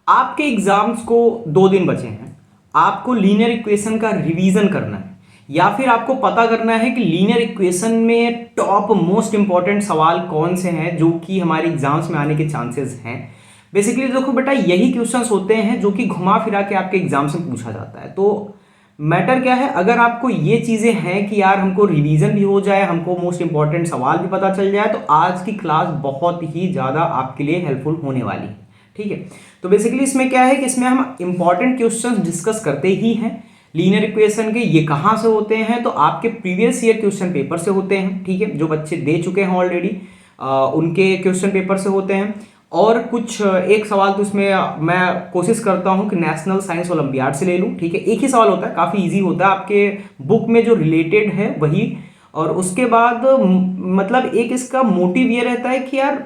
आपके एग्जाम्स को 2 दिन बचे हैं। आपको लीनियर इक्वेशन का रिवीजन करना है या फिर आपको पता करना है कि लीनियर इक्वेशन में टॉप मोस्ट इंपॉर्टेंट सवाल कौन से हैं जो कि हमारे एग्जाम्स में आने के चांसेस हैं। बेसिकली देखो बेटा, यही क्वेश्चंस होते हैं जो कि घुमा फिरा के आपके एग्जाम्स में पूछा जाता है। तो मैटर क्या है, अगर आपको ये चीज़ें हैं कि यार हमको रिवीजन भी हो जाए, हमको मोस्ट इंपॉर्टेंट सवाल भी पता चल जाए, तो आज की क्लास बहुत ही ज़्यादा आपके लिए हेल्पफुल होने वाली है। ठीक है, तो बेसिकली इसमें क्या है कि इसमें हम इंपॉर्टेंट क्वेश्चंस डिस्कस करते ही हैं। लीनियर इक्वेशन के ये कहाँ से होते हैं, तो आपके प्रीवियस ईयर क्वेश्चन पेपर से होते हैं। ठीक है, जो बच्चे दे चुके हैं ऑलरेडी उनके क्वेश्चन पेपर से होते हैं। और कुछ एक सवाल तो इसमें मैं कोशिश करता हूं कि नेशनल साइंस ओलंपियाड से ले लूं। ठीक है, एक ही सवाल होता है, काफ़ी इजी होता है, आपके बुक में जो रिलेटेड है वही। और उसके बाद मतलब एक इसका मोटिव ये रहता है कि यार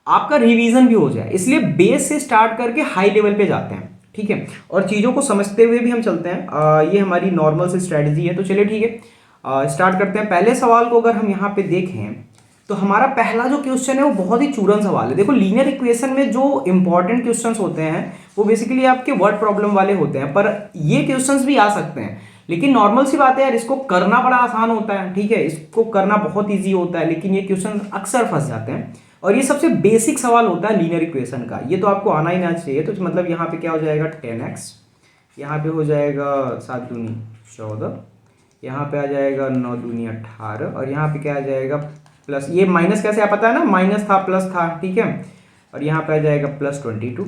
आपका रिवीजन भी हो जाए, इसलिए बेस से स्टार्ट करके हाई लेवल पे जाते हैं। ठीक है, और चीज़ों को समझते हुए भी हम चलते हैं। ये हमारी नॉर्मल से स्ट्रैटेजी है। तो चलिए ठीक है, स्टार्ट करते हैं। पहले सवाल को अगर हम यहाँ पे देखें तो हमारा पहला जो क्वेश्चन है वो बहुत ही चूरन सवाल है। देखो, लीनियर इक्वेशन में जो इंपॉर्टेंट क्वेश्चंस होते हैं वो बेसिकली आपके वर्ड प्रॉब्लम वाले होते हैं, पर ये क्वेश्चंस भी आ सकते हैं। लेकिन नॉर्मल सी बात है यार, इसको करना बड़ा आसान होता है। ठीक है, इसको करना बहुत ईजी होता है, लेकिन ये क्वेश्चन अक्सर फंस जाते हैं। और ये सबसे बेसिक सवाल होता है लीनियर इक्वेशन का, ये तो आपको आना ही ना चाहिए। तो मतलब यहाँ पे क्या हो जाएगा 10x, यहाँ पे हो जाएगा 7 दूनी 14, यहाँ पे आ जाएगा 9 दूनी 18, और यहाँ पे क्या आ जाएगा प्लस, ये माइनस कैसे आ पता है ना, माइनस था प्लस था। ठीक है, और यहाँ पे आ जाएगा प्लस 22,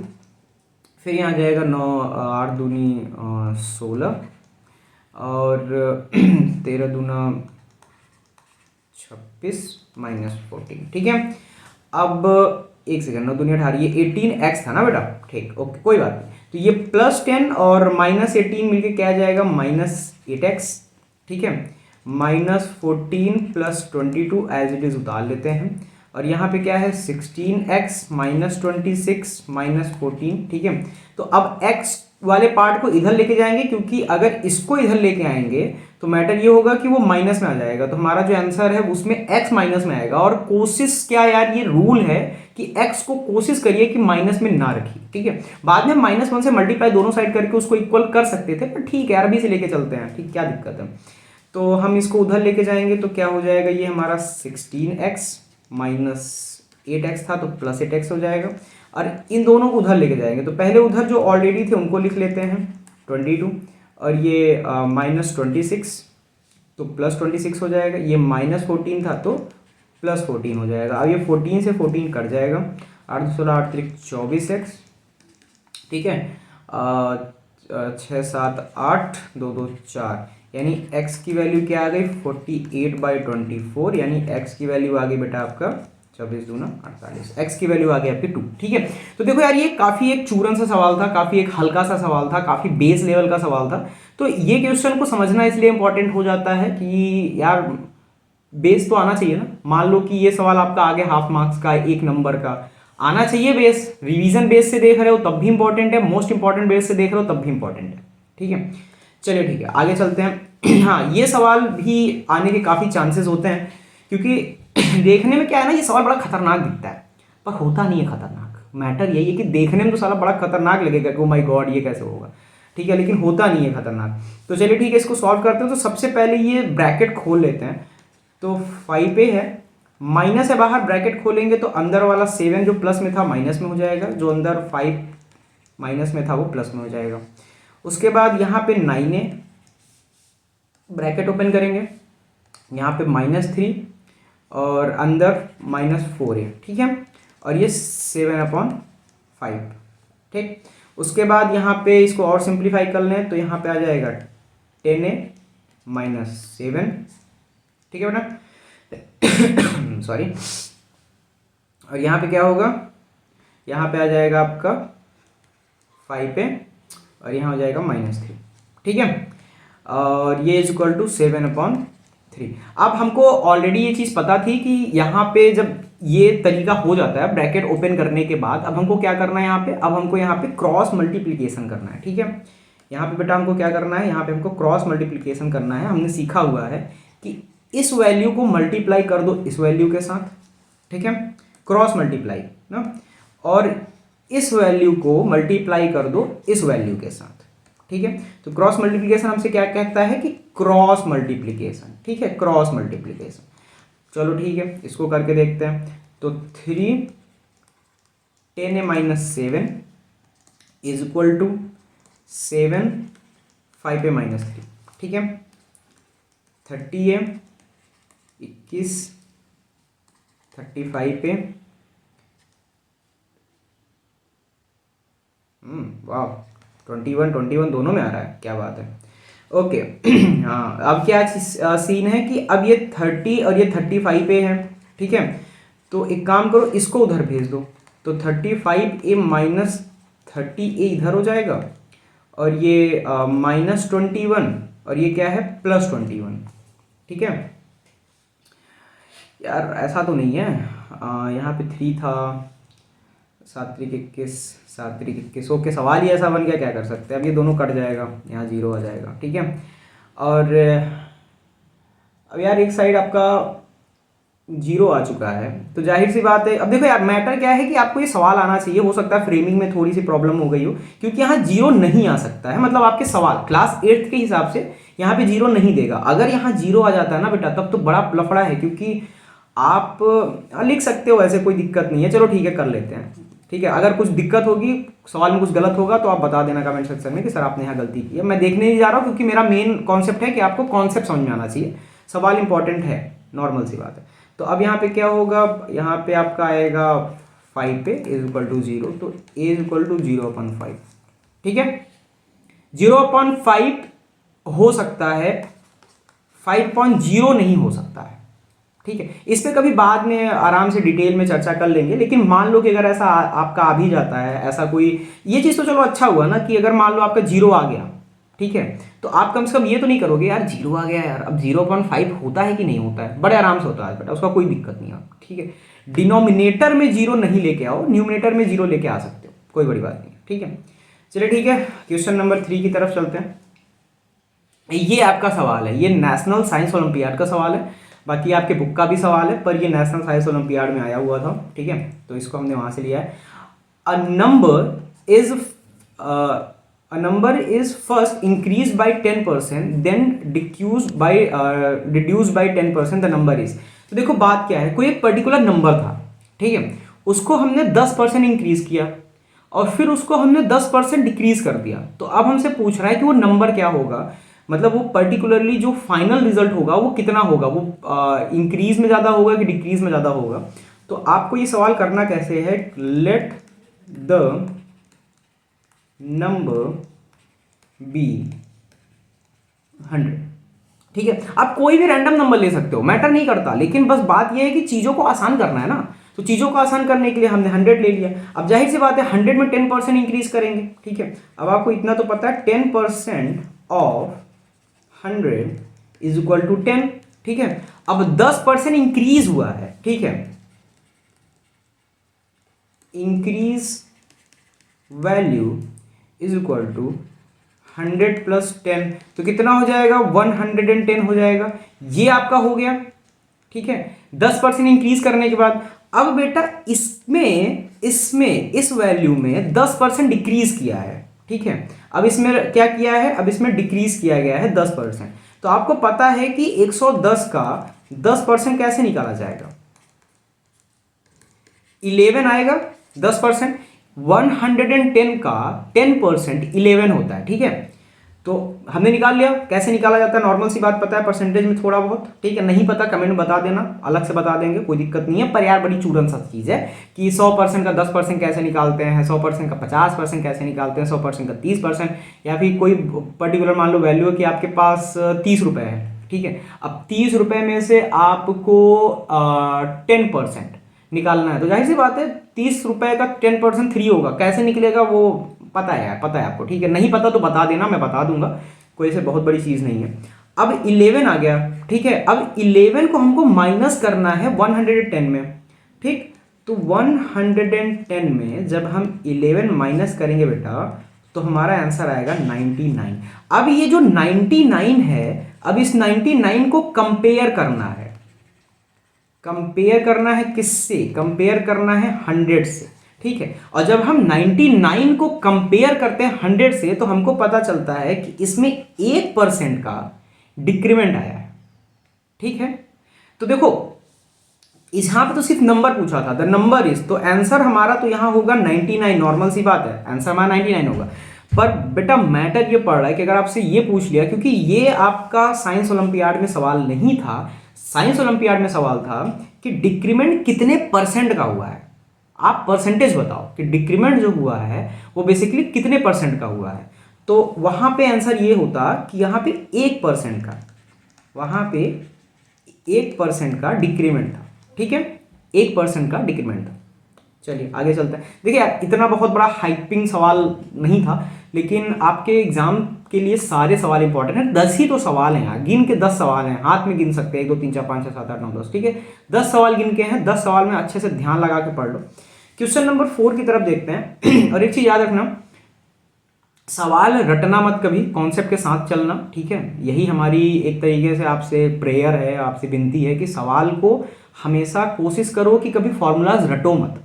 फिर यहाँ आ जाएगा 9 8 दूनी 16, और 13 दूना 26 माइनस 14। ठीक है, अब एक सेकंड, 9 दूनी 18, ये 18x था ना बेटा। ठीक, ओके, कोई बात नहीं। तो ये प्लस 10 और माइनस 18 मिलके क्या आ जाएगा -8x। ठीक है, -14 प्लस 22 एज इट इज उतार लेते हैं। और यहाँ पे क्या है 16x -26 -14। ठीक है, तो अब x वाले पार्ट को इधर लेके जाएंगे, क्योंकि अगर इसको इधर लेके आएंगे तो मैटर ये होगा कि वो माइनस में आ जाएगा। तो हमारा जो आंसर है उसमें x माइनस में आएगा। और कोशिश क्या यार, ये रूल है कि x को कोशिश करिए कि माइनस में ना रखिए। ठीक है, बाद में -1 से मल्टीप्लाई दोनों साइड करके उसको इक्वल कर सकते थे, पर ठीक है यार, अभी से लेके चलते हैं। ठीक, क्या दिक्कत है। तो हम इसको उधर लेके जाएंगे तो क्या हो जाएगा, ये हमारा 16x -8x था तो +8x हो जाएगा। और इन दोनों को उधर लेके जाएंगे तो पहले उधर जो ऑलरेडी थे उनको लिख लेते हैं 22, और ये -26 तो +26 हो जाएगा। ये -14 था तो +14 हो जाएगा। अब ये 14 से 14 कट जाएगा, 8 16 8 24x। ठीक है, 6 7 8 2 2 4, यानी x की वैल्यू क्या आ गई 48/24, यानी x की वैल्यू आ गई बेटा आपका 24 दूना 48, x की वैल्यू आ गई आपकी 2। ठीक है, तो देखो यार, ये काफ़ी एक चूरन सा सवाल था, काफ़ी एक हल्का सा सवाल था, काफ़ी बेस लेवल का सवाल था। तो ये क्वेश्चन को समझना इसलिए इंपॉर्टेंट हो जाता है कि यार बेस तो आना चाहिए ना। मान लो कि ये सवाल आपका आगे हाफ मार्क्स का 1 नंबर का आना चाहिए, बेस रिवीजन बेस से देख रहे हो तब भी इंपॉर्टेंट है, मोस्ट इंपॉर्टेंट बेस से देख रहे हो तब भी इंपॉर्टेंट है। ठीक है, चलिए ठीक है, आगे चलते हैं। हाँ, ये सवाल भी आने के काफ़ी चांसेस होते हैं, क्योंकि देखने में क्या है ना, ये सवाल बड़ा खतरनाक दिखता है पर होता नहीं है खतरनाक। मैटर यही है कि देखने में तो साला बड़ा खतरनाक लगेगा कि ओ माय गॉड ये कैसे होगा। ठीक है, लेकिन होता नहीं है खतरनाक। तो चलिए ठीक है, इसको सॉल्व करते हैं। तो सबसे पहले ये ब्रैकेट खोल लेते हैं। तो 5 पे है, माइनस है बाहर, ब्रैकेट खोलेंगे तो अंदर वाला 7 जो प्लस में था माइनस में हो जाएगा, जो अंदर 5 माइनस में था वो प्लस में हो जाएगा। उसके बाद यहाँ पे 9 है, ब्रैकेट ओपन करेंगे, यहाँ पे -3 और अंदर -4 है। ठीक है, और ये 7/5। ठीक, उसके बाद यहाँ पे इसको और सिंप्लीफाई कर लें तो यहाँ पे आ जाएगा 10a -7। ठीक है बेटा, सॉरी। और यहाँ पे क्या होगा, यहाँ पे आ जाएगा आपका 5 है और यहाँ हो जाएगा -3। ठीक है, और ये इज इक्वल टू 7/3। अब हमको ऑलरेडी ये चीज़ पता थी कि यहाँ पे जब ये तरीका हो जाता है ब्रैकेट ओपन करने के बाद, अब हमको क्या करना है यहाँ पे, अब हमको यहाँ पे क्रॉस मल्टीप्लिकेशन करना है। ठीक है, यहाँ पे बेटा हमको क्या करना है, यहाँ पे हमको क्रॉस मल्टीप्लिकेशन करना है। हमने सीखा हुआ है कि इस वैल्यू को मल्टीप्लाई कर दो इस वैल्यू के साथ। ठीक है, क्रॉस मल्टीप्लाई ना, और इस वैल्यू को मल्टीप्लाई कर दो इस वैल्यू के साथ, ठीक है। तो क्रॉस मल्टीप्लिकेशन हमसे क्या कहता है कि क्रॉस मल्टीप्लिकेशन, ठीक है, क्रॉस मल्टीप्लिकेशन। चलो ठीक है, इसको करके देखते हैं। तो 3 10a-7 is equal to 7 5a-3, ठीक है। 30a 21 35a, वाह 21 दोनों में आ रहा है, क्या बात है। ओके हाँ, अब क्या सीन है कि अब ये 30 और ये 35 पे है, ठीक है। तो एक काम करो, इसको उधर भेज दो, तो 35a-30a इधर हो जाएगा, और ये -21 और ये क्या है +21, ठीक है। यार ऐसा तो नहीं है, यहाँ पे 3 था, 7×3 = 21 ओके, सवाल ही ऐसा बन गया, क्या कर सकते हैं। अब ये दोनों कट जाएगा, यहाँ 0 आ जाएगा, ठीक है। और अब यार एक साइड आपका 0 आ चुका है, तो जाहिर सी बात है। अब देखो यार, मैटर क्या है कि आपको ये सवाल आना चाहिए, हो सकता है फ्रेमिंग में थोड़ी सी प्रॉब्लम हो गई हो, क्योंकि यहाँ 0 नहीं आ सकता है। मतलब आपके सवाल क्लास 8th के हिसाब से यहाँ पे 0 नहीं देगा। अगर यहाँ 0 आ जाता है ना बेटा, तब तो बड़ा लफड़ा है, क्योंकि आप लिख सकते हो ऐसे, कोई दिक्कत नहीं है। चलो ठीक है, कर लेते हैं, ठीक है। अगर कुछ दिक्कत होगी, सवाल में कुछ गलत होगा, तो आप बता देना कमेंट सेक्शन में कि सर आपने यहाँ गलती की है। मैं देखने नहीं जा रहा हूँ, क्योंकि मेरा मेन कॉन्सेप्ट है कि आपको कॉन्सेप्ट समझ में आना चाहिए। सवाल इंपॉर्टेंट है, नॉर्मल सी बात है। तो अब यहाँ पे क्या होगा, यहाँ पे आपका आएगा 5 पे =0, तो a = 0/5, ठीक है। 0/5 हो सकता है, 5.0 नहीं हो सकता है, ठीक है। इस पे कभी बाद में आराम से डिटेल में चर्चा कर लेंगे। लेकिन मान लो कि अगर ऐसा आपका आ भी जाता है, ऐसा कोई, ये चीज़ तो चलो अच्छा हुआ ना कि अगर मान लो आपका 0 आ गया, ठीक है, तो आप कम से कम ये तो नहीं करोगे यार 0 आ गया यार, अब 0.5 होता है कि नहीं होता है। बड़े आराम से होता है बेटा, उसका कोई दिक्कत नहीं है, ठीक है। डिनोमिनेटर में 0 नहीं लेके आओ, न्यूमिनेटर में 0 लेके आ सकते हो, कोई बड़ी बात नहीं, ठीक है। चलिए ठीक है, क्वेश्चन नंबर 3 की तरफ चलते हैं। ये आपका सवाल है, ये नेशनल साइंस ओलंपियाड का सवाल है। बाकी आपके बुक का भी सवाल है, पर ये नेशनल साइंस ओलंपियाड में आया हुआ था, ठीक है। तो इसको हमने वहां से लिया है। A number is first increase by 10%, then decrease by reduce by 10%, the number is. तो देखो बात क्या है, कोई एक पर्टिकुलर नंबर था, ठीक है, उसको हमने 10% इंक्रीज किया, और फिर उसको हमने 10% डिक्रीज कर दिया। तो अब हमसे पूछ रहा है कि वो नंबर क्या होगा, मतलब वो पर्टिकुलरली जो फाइनल रिजल्ट होगा वो कितना होगा, वो इंक्रीज में ज़्यादा होगा कि डिक्रीज में ज़्यादा होगा। तो आपको ये सवाल करना कैसे है, लेट द नंबर बी 100, ठीक है। आप कोई भी रैंडम नंबर ले सकते हो, मैटर नहीं करता, लेकिन बस बात यह है कि चीज़ों को आसान करना है ना। तो चीज़ों को आसान करने के लिए हमने 100 ले लिया। अब जाहिर सी बात है 100 में 10% इंक्रीज करेंगे, ठीक है। अब आपको इतना तो पता है 10% ऑफ 100 = 10, ठीक है। अब 10% इंक्रीज हुआ है, ठीक है, इंक्रीज वैल्यू = 100 + 10, तो कितना हो जाएगा, 110 हो जाएगा। ये आपका हो गया, ठीक है, 10% इंक्रीज करने के बाद। अब बेटा इसमें इस वैल्यू में 10% डिक्रीज किया है, ठीक है। अब इसमें क्या किया है, अब इसमें डिक्रीज किया गया है 10%। तो आपको पता है कि 110 का 10% कैसे निकाला जाएगा, 11 आएगा 10%। 110 का 10% 11 होता है, ठीक है। तो हमने निकाल लिया, कैसे निकाला जाता है, नॉर्मल सी बात पता है, परसेंटेज में थोड़ा बहुत, ठीक है। नहीं पता कमेंट में बता देना, अलग से बता देंगे, कोई दिक्कत नहीं है। पर यार बड़ी चूरन सा चीज़ है कि 100% का 10% कैसे निकालते हैं, 100% का 50% कैसे निकालते हैं, 100% का 30%, या फिर कोई पर्टिकुलर मान लो वैल्यू है कि आपके पास 30 रुपये है, ठीक है। अब 30 रुपये में से आपको 10% निकालना है, तो जाहिर सी बात है 30 रुपये का 10% 3 होगा, कैसे निकलेगा वो पता है यार, पता है आपको, ठीक है। नहीं पता तो बता देना, मैं बता दूंगा, कोई ऐसे बहुत बड़ी चीज़ नहीं है। अब 11 आ गया, ठीक है। अब 11 को हमको माइनस करना है 110 में, ठीक। तो 110 में जब हम 11 माइनस करेंगे बेटा, तो हमारा आंसर आएगा 99। अब ये जो 99 है, अब इस 99 को कंपेयर करना है, कंपेयर करना है किससे, कंपेयर करना है 100 से, ठीक है। और जब हम 99 को कंपेयर करते हैं 100 से तो हमको पता चलता है कि इसमें 1% का डिक्रीमेंट आया है। ठीक है, तो देखो यहां पे तो सिर्फ नंबर पूछा था, द नंबर इज, तो आंसर हमारा तो यहां होगा 99, नॉर्मल सी बात है, आंसर हमारा 99 होगा। पर बेटा मैटर ये पड़ रहा है कि अगर आपसे ये पूछ लिया, क्योंकि ये आपका साइंस ओलंपियाड में सवाल नहीं था, साइंस ओलंपियाड में सवाल था कि डिक्रीमेंट कितने परसेंट का हुआ है, आप परसेंटेज बताओ कि डिक्रीमेंट जो हुआ है वो बेसिकली कितने परसेंट का हुआ है। तो वहां पे आंसर ये होता कि यहाँ पे 1% का, वहां पे 1% का डिक्रीमेंट था। ठीक है, 1% का डिक्रीमेंट था। चलिए आगे चलते हैं। देखिए यार, इतना बहुत बड़ा हाइपिंग सवाल नहीं था, लेकिन आपके एग्जाम के लिए सारे सवाल इंपॉर्टेंट हैं। 10 ही तो सवाल हैं यार, गिन के 10 सवाल हैं, हाथ में गिन सकते हैं 1 2 3 4 5 6 7 8 9 10। ठीक है, 10 सवाल गिन के हैं, 10 सवाल में अच्छे से ध्यान लगा के पढ़ लो। क्वेश्चन नंबर 4 की तरफ देखते हैं। और एक चीज याद रखना, सवाल रटना मत कभी, कॉन्सेप्ट के साथ चलना। ठीक है, यही हमारी एक तरीके से आपसे प्रेयर है, आपसे विनती है कि सवाल को हमेशा कोशिश करो कि कभी फॉर्मूलाज रटो मत,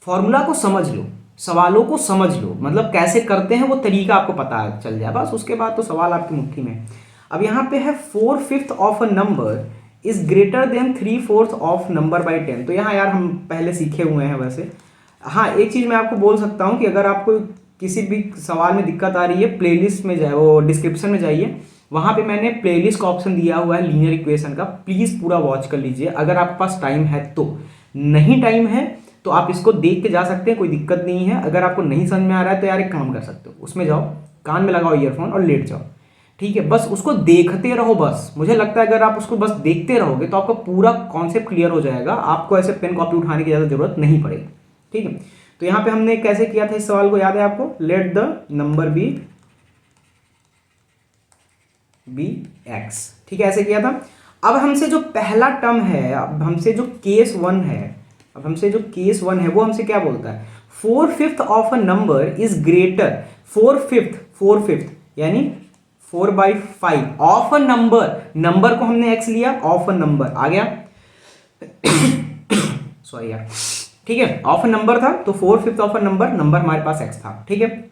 फॉर्मूला को समझ लो, सवालों को समझ लो, मतलब कैसे करते हैं वो तरीका आपको पता चल जाए, बस उसके बाद तो सवाल आपकी मुट्ठी में। अब यहाँ पे है 4/5 of a number is greater than 3/4 of number by 10। तो यहाँ यार हम पहले सीखे हुए हैं वैसे। हाँ, एक चीज़ मैं आपको बोल सकता हूँ कि अगर आपको किसी भी सवाल में दिक्कत आ रही है, प्लेलिस्ट में जाए, वो डिस्क्रिप्शन में जाइए, वहाँ पे मैंने प्लेलिस्ट का ऑप्शन दिया हुआ है लीनियर इक्वेशन का, प्लीज़ पूरा वॉच कर लीजिए अगर आपके पास टाइम है तो। नहीं टाइम है तो आप इसको देख के जा सकते हैं, कोई दिक्कत नहीं है। अगर आपको नहीं समझ में आ रहा है तो यार एक काम कर सकते हो, उसमें जाओ, कान में लगाओ ईयरफोन और लेट जाओ। ठीक है, बस उसको देखते रहो। बस मुझे लगता है अगर आप उसको बस देखते रहोगे तो आपका पूरा कॉन्सेप्ट क्लियर हो जाएगा, आपको ऐसे पेन कॉपी उठाने की ज़्यादा जरूरत नहीं पड़ेगी। ठीक है, तो यहाँ पे हमने कैसे किया था इस सवाल को, याद है आपको? Let the number be x. ठीक है, ऐसे किया था। अब हमसे जो पहला टर्म है, अब हमसे जो केस 1 है, अब हमसे जो केस 1 है वो हमसे क्या बोलता है, 4/5 of a number is greater, 4/5 यानी 4/5 ऑफ अ नंबर, नंबर को हमने एक्स लिया, ऑफ अ नंबर आ गया। सॉरी यार, ठीक है, ऑफ अ नंबर था तो 4/5 ऑफ अ नंबर, नंबर हमारे पास एक्स था। ठीक है,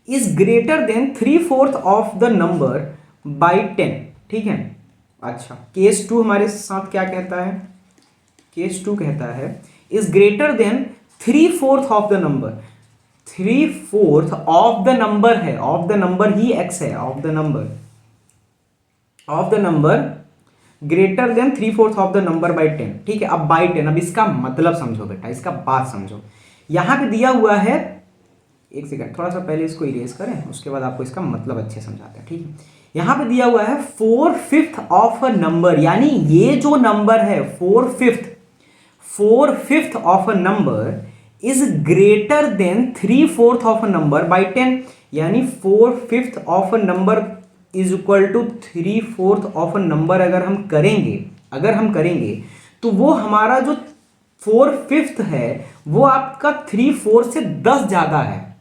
is greater than 3/4 of the number by 10। ठीक है, अच्छा, केस 2 हमारे साथ क्या कहता है, केस 2 कहता है is greater than 3/4 of the number, 3/4 of the number है, ऑफ द नंबर ही एक्स है, of the number greater than 3/4 of the number by 10। ठीक है, अब बाई 10, अब इसका मतलब समझो बेटा, इसका बात समझो। यहां पे दिया हुआ है, एक सेकंड, थोड़ा सा पहले इसको इरेज करें, उसके बाद आपको इसका मतलब अच्छे समझाते हैं। ठीक है, यहां पे दिया हुआ है 4/5 ऑफ अ नंबर, यानी ये जो नंबर है 4/5 of a number is greater than 3/4 of a number by 10, यानी 4/5 of a number is equal to 3/4 of a number. अगर हम करेंगे तो वो हमारा जो 4/5 है वो आपका 3/4 से 10 ज्यादा है,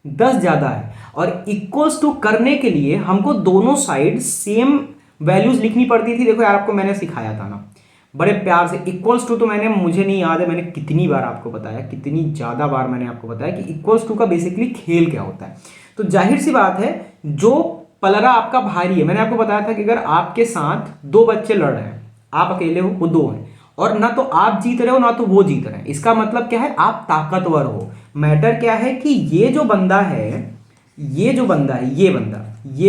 10 ज्यादा है। और इक्वल्स टू करने के लिए हमको दोनों साइड सेम वैल्यूज लिखनी पड़ती थी। देखो यार, आपको मैंने सिखाया था ना बड़े प्यार से, इक्वल्स टू तो मैंने, मुझे नहीं याद है मैंने कितनी बार आपको बताया, कितनी ज्यादा बार मैंने आपको बताया कि इक्वल्स टू का बेसिकली खेल क्या होता है। तो जाहिर सी बात है, जो पलरा आपका भारी है, मैंने आपको बताया था कि अगर आपके साथ 2 बच्चे लड़ रहे हैं, आप अकेले हो, वो 2 हैं, और ना तो आप जीत रहे हो ना तो वो जीत रहे हैं, इसका मतलब क्या है, आप ताकतवर हो। मैटर क्या है कि ये जो बंदा है, ये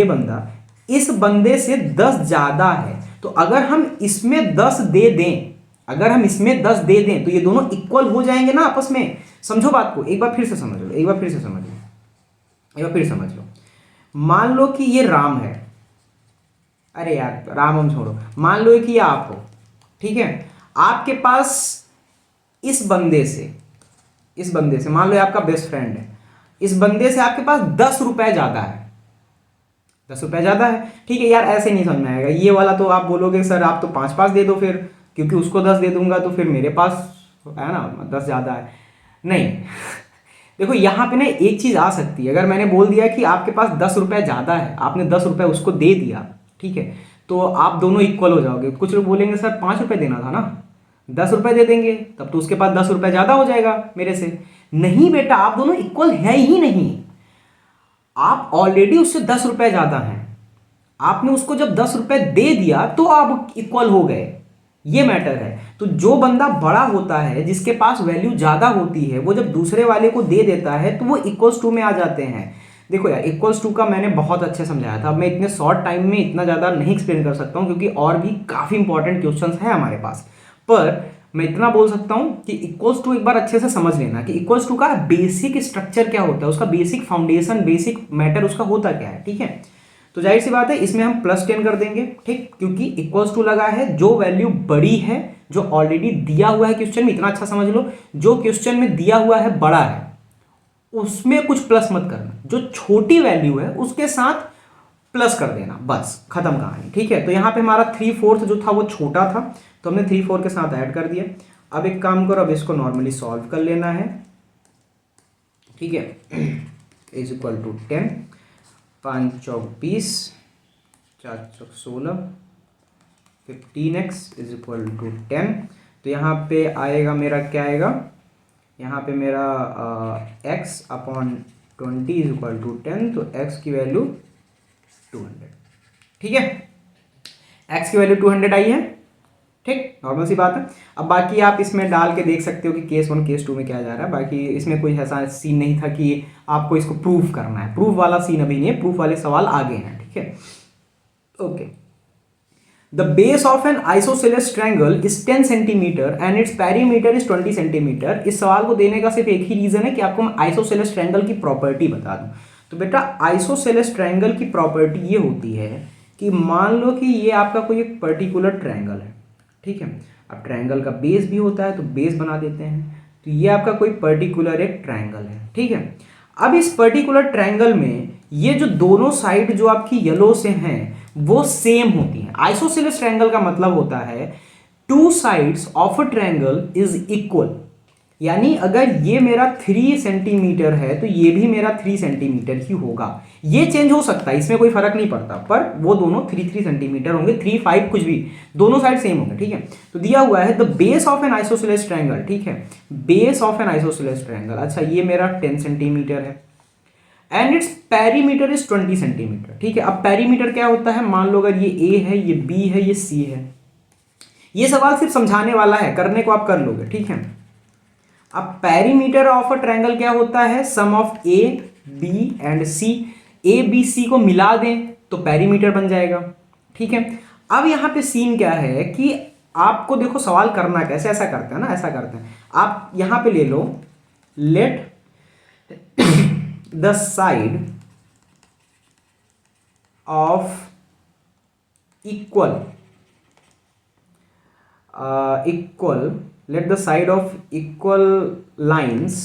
बंदा इस बंदे से 10 ज्यादा है। तो अगर हम इसमें 10 दे दें, तो ये दोनों इक्वल हो जाएंगे ना आपस में। समझो बात को, एक बार फिर से समझ लो, मान लो कि ये राम है, अरे यार राम हम छोड़ो, मान लो कि ये आप हो। ठीक है, आपके पास इस बंदे से मान लो ये आपका बेस्ट फ्रेंड है, इस बंदे से आपके पास 10 रुपए ज्यादा है, 10 रुपए ज्यादा है। ठीक है यार, ऐसे नहीं समझ में आएगा ये वाला, तो आप बोलोगे सर आप तो 5 दे दो फिर, क्योंकि उसको 10 दे दूंगा तो फिर मेरे पास है ना 10 ज्यादा है। नहीं देखो यहाँ पे ना एक चीज आ सकती है, अगर मैंने बोल दिया कि आपके पास 10 रुपए ज्यादा है, आपने 10 रुपए उसको दे दिया, ठीक है, तो आप दोनों इक्वल हो जाओगे। कुछ लोग बोलेंगे सर 5 रुपए देना था ना, ₹10 दे देंगे तब तो उसके पास ₹10 ज़्यादा हो जाएगा मेरे से। नहीं बेटा, आप दोनों इक्वल है ही नहीं। आप ऑलरेडी उससे ₹10 ज़्यादा हैं। आपने उसको जब ₹10 दे दिया तो आप इक्वल हो गए, ये मैटर है। तो जो बंदा बड़ा होता है, जिसके पास वैल्यू ज़्यादा होती है, वो जब दूसरे वाले को दे देता है तो वो इक्वल्स टू में आ जाते हैं। देखो यार, इक्वल्स टू का मैंने बहुत अच्छे समझाया था। अब मैं इतने शॉर्ट टाइम में इतना ज़्यादा नहीं एक्सप्लेन कर सकता हूँ क्योंकि और भी काफ़ी इंपॉर्टेंट क्वेश्चंस है हमारे पास। पर मैं इतना बोल सकता हूँ कि इक्वल्स टू एक बार अच्छे से समझ लेना कि इक्वल्स टू का बेसिक स्ट्रक्चर क्या होता है, उसका बेसिक फाउंडेशन, बेसिक मैटर उसका होता क्या है। ठीक है, तो जाहिर सी बात है इसमें हम +10 कर देंगे। ठीक, क्योंकि इक्वल्स टू लगा है, जो वैल्यू बड़ी है, जो ऑलरेडी दिया हुआ है क्वेश्चन में, इतना अच्छा समझ लो, जो क्वेश्चन में दिया हुआ है बड़ा है उसमें कुछ प्लस मत करना, जो छोटी वैल्यू है उसके साथ प्लस कर देना, बस खत्म कहानी। ठीक है, तो यहां पे हमारा 3/4 जो था वो छोटा था तो हमने 3/4 के साथ ऐड कर दिया। अब एक काम करो, अब इसको नॉर्मली सॉल्व कर लेना है। ठीक है, इज इक्वल टू 10, 5 चौक 20, 4 चौक 16, 15x इज इक्वल टू 10। तो यहाँ पे आएगा मेरा, क्या आएगा यहाँ पे मेरा x/20 इज इक्वल टू 10। तो x की वैल्यू 200। ठीक है, x की वैल्यू 200 आई है। ठीक, नॉर्मल सी बात है। अब बाकी आप इसमें डाल के देख सकते हो कि केस 1 केस 2 में क्या जा रहा है। बाकी इसमें कोई ऐसा सीन नहीं था कि आपको इसको प्रूफ करना है, प्रूफ वाला सीन अभी नहीं है, प्रूफ वाले सवाल आगे हैं। ठीक है, okay. The base of an isosceles triangle is 10 centimetre and its perimeter is 20 centimetre. इस सवाल को देने का सिर्फ एक ही रीजन है कि आपको मैं आइसोसेलेस ट्रायंगल की प्रॉपर्टी बता दूं। तो बेटा, आइसोसेलेस ट्रायंगल की प्रॉपर्टी ये होती है कि मान लो कि ये आपका कोई एक पर्टिकुलर ट्रायंगल है। ठीक है, अब ट्रायंगल का बेस भी होता है तो बेस बना देते हैं। तो ये आपका कोई पर्टिकुलर एक ट्रायंगल है। ठीक है, अब इस पर्टिकुलर ट्रायंगल में ये जो दोनों साइड जो आपकी येलो से हैं वो सेम होती हैं। आइसोसेलेस ट्रायंगल का मतलब होता है two sides of a triangle is equal. यानी अगर ये मेरा 3 सेंटीमीटर है तो ये भी मेरा 3 सेंटीमीटर ही होगा। ये चेंज हो सकता है, इसमें कोई फर्क नहीं पड़ता, पर वो दोनों 3 सेंटीमीटर होंगे, 3, 5 कुछ भी, दोनों साइड सेम होंगे। ठीक है, तो दिया हुआ है the base of N isosceles triangle. ठीक है, base of N isosceles triangle, अच्छा ये मेरा 10 सेंटीमीटर है and its perimeter is 20 centimetre. ठीक है, अब पेरीमीटर क्या होता है, मान लो अगर ये ए है, ये बी है, ये सी है। ये सवाल सिर्फ समझाने वाला है, करने को आप कर लोगे। ठीक है, अब पेरीमीटर ऑफ अ ट्रायंगल क्या होता है, sum of A B and C. A B C को मिला दें तो पेरीमीटर बन जाएगा। ठीक है, अब यहां पे सीन क्या है कि आपको देखो सवाल करना कैसे, ऐसा करते हैं ना, ऐसा करते हैं, आप यहां पे ले लो, late the side of equal let the side of equal lines।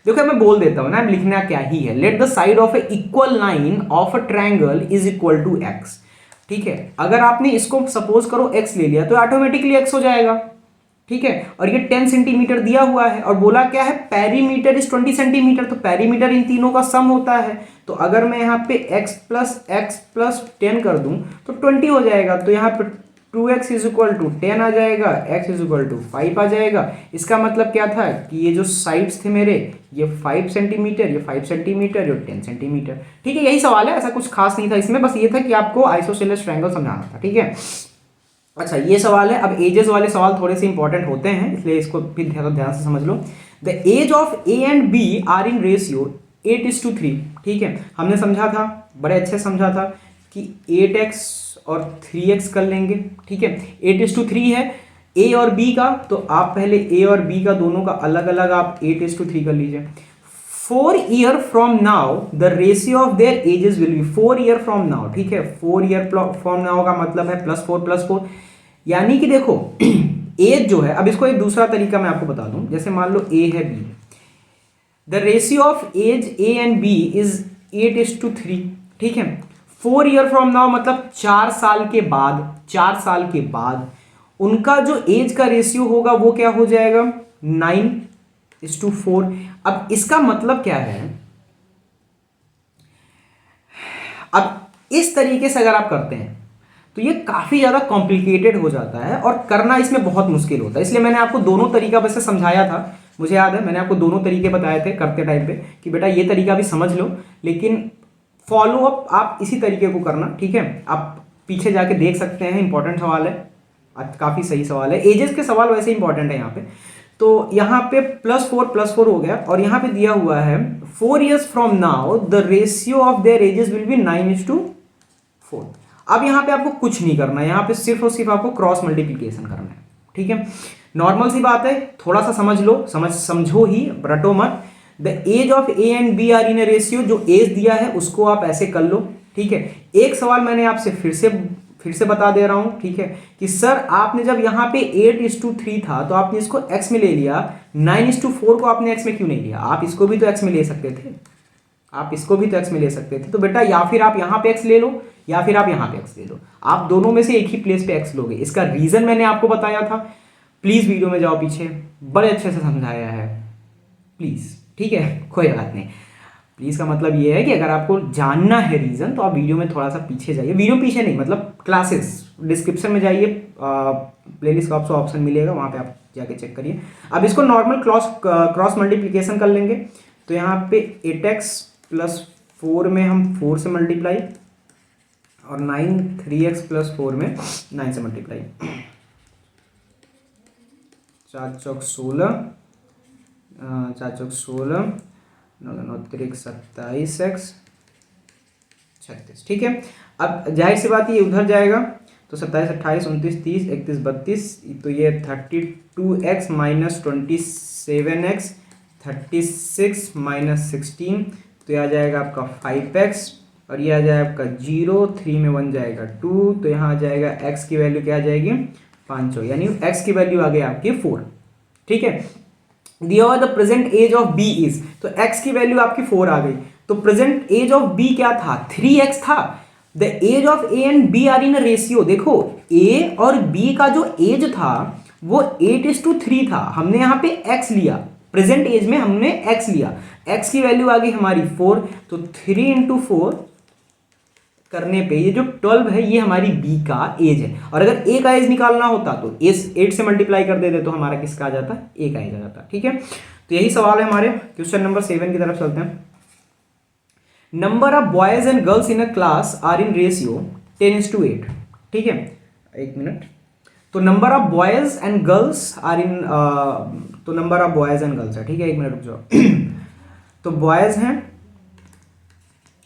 देखो मैं बोल देता हूं ना, लिखना क्या ही है, let the side of a equal line of a triangle is equal to x। ठीक है, अगर आपने इसको सपोज करो x ले लिया तो ऑटोमेटिकली x हो जाएगा। ठीक है, और ये 10 सेंटीमीटर दिया हुआ है और बोला क्या है, पेरीमीटर इज 20 सेंटीमीटर। तो पेरीमीटर इन तीनों का सम होता है। तो अगर मैं यहाँ पे x प्लस 10 कर दूं तो 20 हो जाएगा। तो यहाँ पे 2x इज इक्वल टू 10 आ जाएगा, x इज इक्वल टू 5 आ जाएगा। इसका मतलब क्या था कि ये जो साइड्स थे मेरे, ये 5 सेंटीमीटर, ये 5 सेंटीमीटर, ये 10 सेंटीमीटर। ठीक है, यही सवाल है, ऐसा कुछ खास नहीं था इसमें, बस ये था कि आपको आइसोसेलेस ट्रायंगल समझाना था। ठीक है, अच्छा ये सवाल है। अब एजेस वाले सवाल थोड़े से इंपॉर्टेंट होते हैं, इसलिए इसको भी ध्यान से समझ लो। The age of A and B are in ratio 8:3। ठीक है, हमने समझा था, बड़े अच्छे समझा था कि 8x और 3x कर लेंगे। ठीक है, 8:3 है ए और बी का, तो आप पहले ए और बी का दोनों का अलग अलग आप 8:3 कर लीजिए। 4 year from now the ratio of their edges will be 4 year from now. ठीक है, 4 ईयर फ्रॉम नाउ का मतलब है +4 यानी कि देखो एज जो है, अब इसको एक दूसरा तरीका मैं आपको बता दूं, जैसे मान लो ए है B, the ratio of age A and B is 8:3। ठीक है, 4 ईयर फ्रॉम नाउ मतलब 4 साल के बाद, 4 साल के बाद उनका जो एज का रेशियो होगा वो क्या हो जाएगा, 9:4। अब इसका मतलब क्या है, अब इस तरीके से अगर आप करते हैं तो ये काफ़ी ज़्यादा कॉम्प्लिकेटेड हो जाता है और करना इसमें बहुत मुश्किल होता है। इसलिए मैंने आपको दोनों तरीका वैसे समझाया था, मुझे याद है मैंने आपको दोनों तरीके बताए थे करते टाइम पे कि बेटा ये तरीका भी समझ लो, लेकिन फॉलो अप आप इसी तरीके को करना, ठीक है। आप पीछे जाके देख सकते हैं, इंपॉर्टेंट सवाल है, काफ़ी सही सवाल है। एजेस के सवाल वैसे इंपॉर्टेंट है यहाँ पे। तो यहाँ पे +4 हो गया और यहाँ पे दिया हुआ है 4 years from now the ratio of their edges will be 9:4। अब यहाँ पे आपको कुछ नहीं करना है, यहाँ पे सिर्फ और सिर्फ आपको क्रॉस मल्टीप्लीकेशन करना है, ठीक है। नॉर्मल सी बात है, थोड़ा सा समझ लो, समझो ही, रटो मत। The age of A and B are in a ratio, जो एज दिया है उसको आप ऐसे कर लो, ठीक है। एक सवाल मैंने आपसे फिर से बता दे रहा हूं, ठीक है, कि सर आपने जब यहाँ पे 8:3 था तो आपने इसको x में ले लिया, 9:4 को आपने x में क्यों नहीं लिया? आप इसको भी तो x में ले सकते थे, आप इसको भी तो x में ले सकते थे। तो बेटा या फिर आप यहाँ पे x ले लो या फिर आप यहाँ पे x ले लो, आप दोनों में से एक ही प्लेस पे x लोगे। इसका रीजन मैंने आपको बताया था, प्लीज वीडियो में जाओ पीछे, बड़े अच्छे से समझाया है, प्लीज, ठीक है, कोई बात नहीं। प्लीज़ का मतलब ये है कि अगर आपको जानना है रीज़न तो आप वीडियो में थोड़ा सा पीछे जाइए, वीडियो पीछे नहीं मतलब क्लासेस डिस्क्रिप्शन में जाइए, प्लेलिस्ट का आपको ऑप्शन मिलेगा, वहाँ पे आप जाके चेक करिए। अब इसको नॉर्मल क्रॉस मल्टीप्लिकेशन कर लेंगे, तो यहाँ पे 8x + 4 में हम 4 से मल्टीप्लाई और 3x + 4 में 9 से मल्टीप्लाई, 4 चौक 16, 4 चौक 16, 9 3 27x 36, ठीक है। अब जाहिर सी बात ये उधर जाएगा तो 27 28 29 30 31 32, तो ये 32x - 27x 36 - 16, तो ये आ जाएगा आपका 5x और ये आ जाएगा आपका 0, 3 में 1 जाएगा 2, तो यहाँ आ जाएगा x की वैल्यू क्या आ जाएगी 5, यानी x की वैल्यू आ गई आपकी 4, ठीक है। दिया हुआ the present age of B is, तो x की वैल्यू आपकी 4 आ गई, तो प्रेजेंट एज ऑफ बी क्या था 3x था। The age of A and B are in ratio, देखो a और b का जो एज था वो 8:3 था, हमने यहाँ पे x लिया, प्रेजेंट एज में हमने x लिया, x की वैल्यू आ गई हमारी 4, तो 3 × 4 करने पे ये जो 12 है ये हमारी b का एज है, और अगर a का एज निकालना होता तो 8 से मल्टीप्लाई कर देते तो हमारा किसका आ जाता, a का एज आ जाता, ठीक है। तो यही सवाल है हमारे। क्वेश्चन नंबर 7 की तरफ चलते हैं। Number of boys and girls in a class are in ratio 10:8, ठीक है, एक मिनट। तो number of boys and girls are in, तो number of boys and girls है, ठीक है, एक मिनट रुक जाओ। तो बॉयज हैं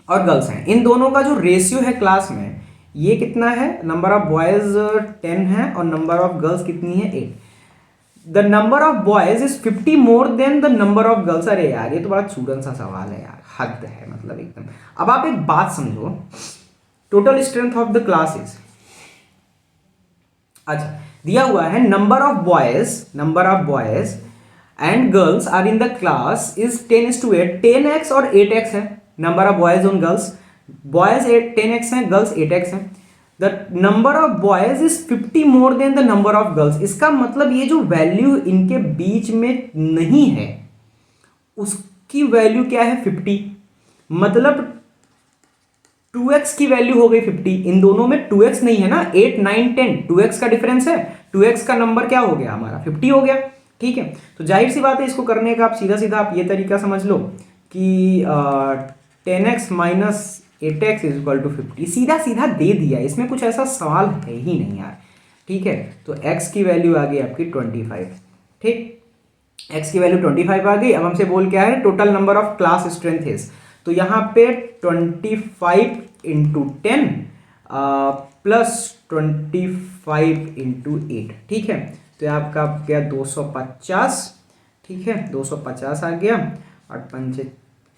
और गर्ल्स हैं, इन दोनों का जो रेशियो है क्लास में ये कितना है, नंबर ऑफ बॉयज 10 है और नंबर ऑफ गर्ल्स कितनी है 8। The number of boys is 50 more than the number of girls. अरे यार ये तो बड़ा चूरन सा सवाल है यार, हद है मतलब एकदम। अब आप एक बात समझो, total strength of the class is, अच्छा दिया हुआ है number of boys and girls are in the class is 10:8, 10x और 8x है number of boys on girls, boys 10x है, गर्ल्स 8x है। The number of boys is 50 more than the number of girls, इसका मतलब ये जो value इनके बीच में नहीं है उसकी वैल्यू क्या है 50, मतलब 2x की वैल्यू हो गई 50, इन दोनों में 2x नहीं है ना, 8 9 10 2x का डिफरेंस है, 2x का नंबर क्या हो गया हमारा 50 हो गया, ठीक है। तो जाहिर सी बात है इसको करने का आप सीधा आप ये तरीका समझ लो कि 10x - 8x = 50, सीधा दे दिया, इसमें कुछ ऐसा सवाल है ही नहीं यार, ठीक है। तो x की वैल्यू आ गई आपकी 25, ठीक, x की वैल्यू 25 आ गई। अब हमसे बोल क्या है, total number of class strength is, तो यहाँ पे 25 × 10 + 25 × 8, ठीक है, तो आपका क्या 250, ठीक है, 250 आ गया, 8 5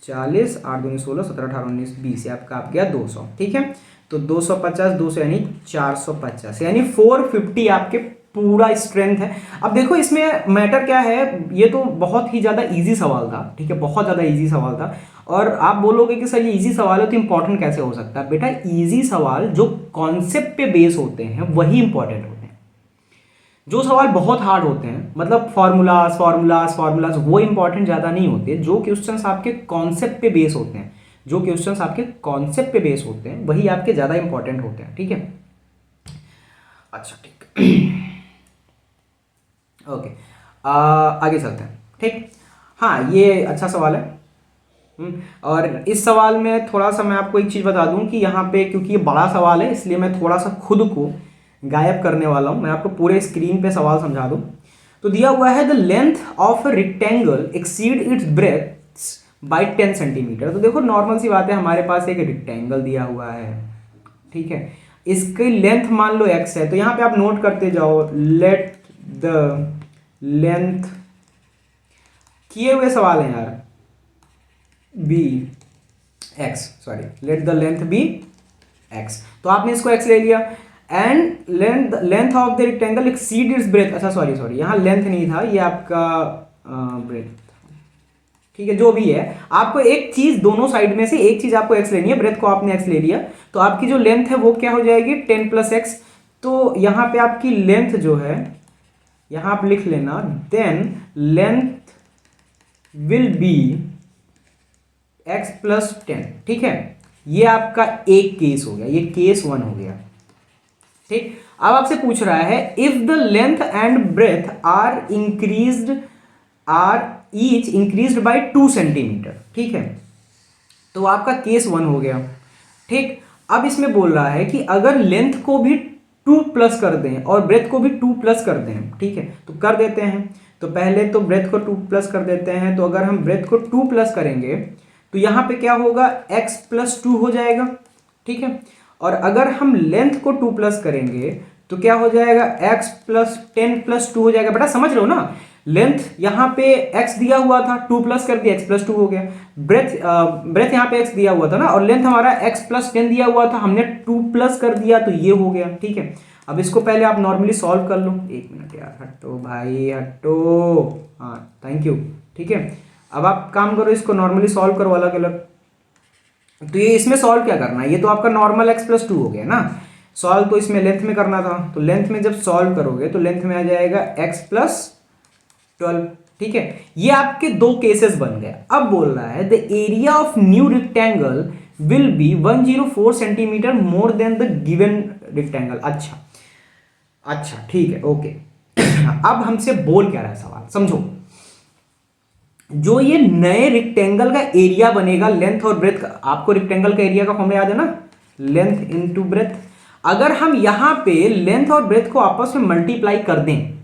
40, 8 2 16, 17 18 19 20, आपका आप गया 200, ठीक है। तो 250 200 यानी 450, यानी 450 आपके पूरा स्ट्रेंथ है। अब देखो इसमें मैटर क्या है, ये तो बहुत ही ज़्यादा इजी सवाल था, ठीक है, बहुत ज़्यादा इजी सवाल था। और आप बोलोगे कि सर ये इजी सवाल है तो इंपॉर्टेंट कैसे हो सकता है, बेटा इजी सवाल जो कॉन्सेप्ट पे बेस होते हैं वही इंपॉर्टेंट होते हैं। जो सवाल बहुत हार्ड होते हैं, मतलब फॉर्मूलाज वो इंपॉर्टेंट ज़्यादा नहीं होते, जो क्वेश्चंस आपके कॉन्सेप्ट पे बेस होते हैं, वही आपके ज़्यादा इंपॉर्टेंट होते हैं, ठीक है। अच्छा ठीक। ओके, आगे चलते हैं। ठीक, हाँ ये अच्छा सवाल है। और इस सवाल में थोड़ा सा मैं आपको एक चीज़ बता दूं कि यहाँ पे क्योंकि ये बड़ा सवाल है इसलिए मैं थोड़ा सा खुद को गायब करने वाला हूँ। मैं आपको पूरे स्क्रीन पे सवाल समझा दूं। तो दिया हुआ है the length of a rectangle exceed its breadth by 10 centimetre. तो देखो नॉर्मल सी बात है, हमारे पास एक रेक्टेंगल दिया हुआ है, ठीक है, इसकी लेंथ मान लो x है। तो यहाँ पे आप नोट करते जाओ, लेट द लेंथ, किए हुए सवाल है यार, be x, sorry, let the length be x. तो आपने इसको एक्स ले लिया and length of the rectangle exceed its breadth. अच्छा सॉरी सॉरी, यहाँ लेंथ नहीं था, ये आपका ब्रेथ, ठीक है, जो भी है। आपको एक चीज दोनों साइड में से एक चीज आपको एक्स लेनी है, ब्रेथ को आपने एक्स ले लिया, तो आपकी जो लेंथ है वो क्या हो जाएगी 10 प्लस एक्स। तो यहाँ पे आपकी लेंथ जो है, यहाँ आप लिख लेना, then length will be x plus 10, ठीक है। ये आपका एक केस हो गया, ये केस 1 हो गया, ठीक। अब आपसे पूछ रहा है if the length and breadth are each increased by 2 centimetre, ठीक है। तो आपका केस 1 हो गया, ठीक। अब इसमें बोल रहा है कि अगर लेंथ को भी 2 प्लस कर दें और ब्रेथ को भी 2 प्लस कर दें, ठीक है, तो कर देते हैं। तो पहले तो ब्रेथ को 2 प्लस कर देते हैं। तो अगर हम ब्रेथ को 2 प्लस करेंगे तो यहां पे क्या होगा, x प्लस 2 हो जाएगा, ठीक है। और अगर हम लेंथ को 2 प्लस करेंगे तो क्या हो जाएगा, x प्लस 10 प्लस 2 हो जाएगा। बेटा समझ रहे हो ना, लेंथ यहाँ पे x दिया हुआ था, 2 प्लस कर दिया, x प्लस 2 हो गया। ब्रेथ यहाँ पे x दिया हुआ था ना, और लेंथ हमारा x प्लस 10 दिया हुआ था, हमने 2 प्लस कर दिया तो ये हो गया, ठीक है। अब इसको पहले आप नॉर्मली सॉल्व कर लो। एक मिनट यार, हटो भाई हटो, हाँ थैंक यू, ठीक है। अब आप काम करो, इसको नॉर्मली सॉल्व करो अलग अलग। तो ये इसमें सॉल्व क्या करना है, ये तो आपका नॉर्मल x प्लस 2 हो गया ना। सॉल्व तो इसमें लेंथ में करना था, तो लेंथ में जब सॉल्व करोगे तो लेंथ में आ जाएगा x प्लस 12, ठीक है। ये आपके दो केसेस बन गए। अब बोल रहा है the area of new rectangle will be 104 centimetre more than the given rectangle. अच्छा अच्छा ठीक है, ओके। अब हमसे बोल क्या रहा है सवाल, समझो। जो ये नए रेक्टेंगल का एरिया बनेगा, लेंथ और ब्रेथ का, आपको रेक्टेंगल का एरिया का फॉर्मूला याद है ना, लेंथ इनटू ब्रेथ। अगर हम यहां पे लेंथ और ब्रेथ को आपस में मल्टीप्लाई कर दें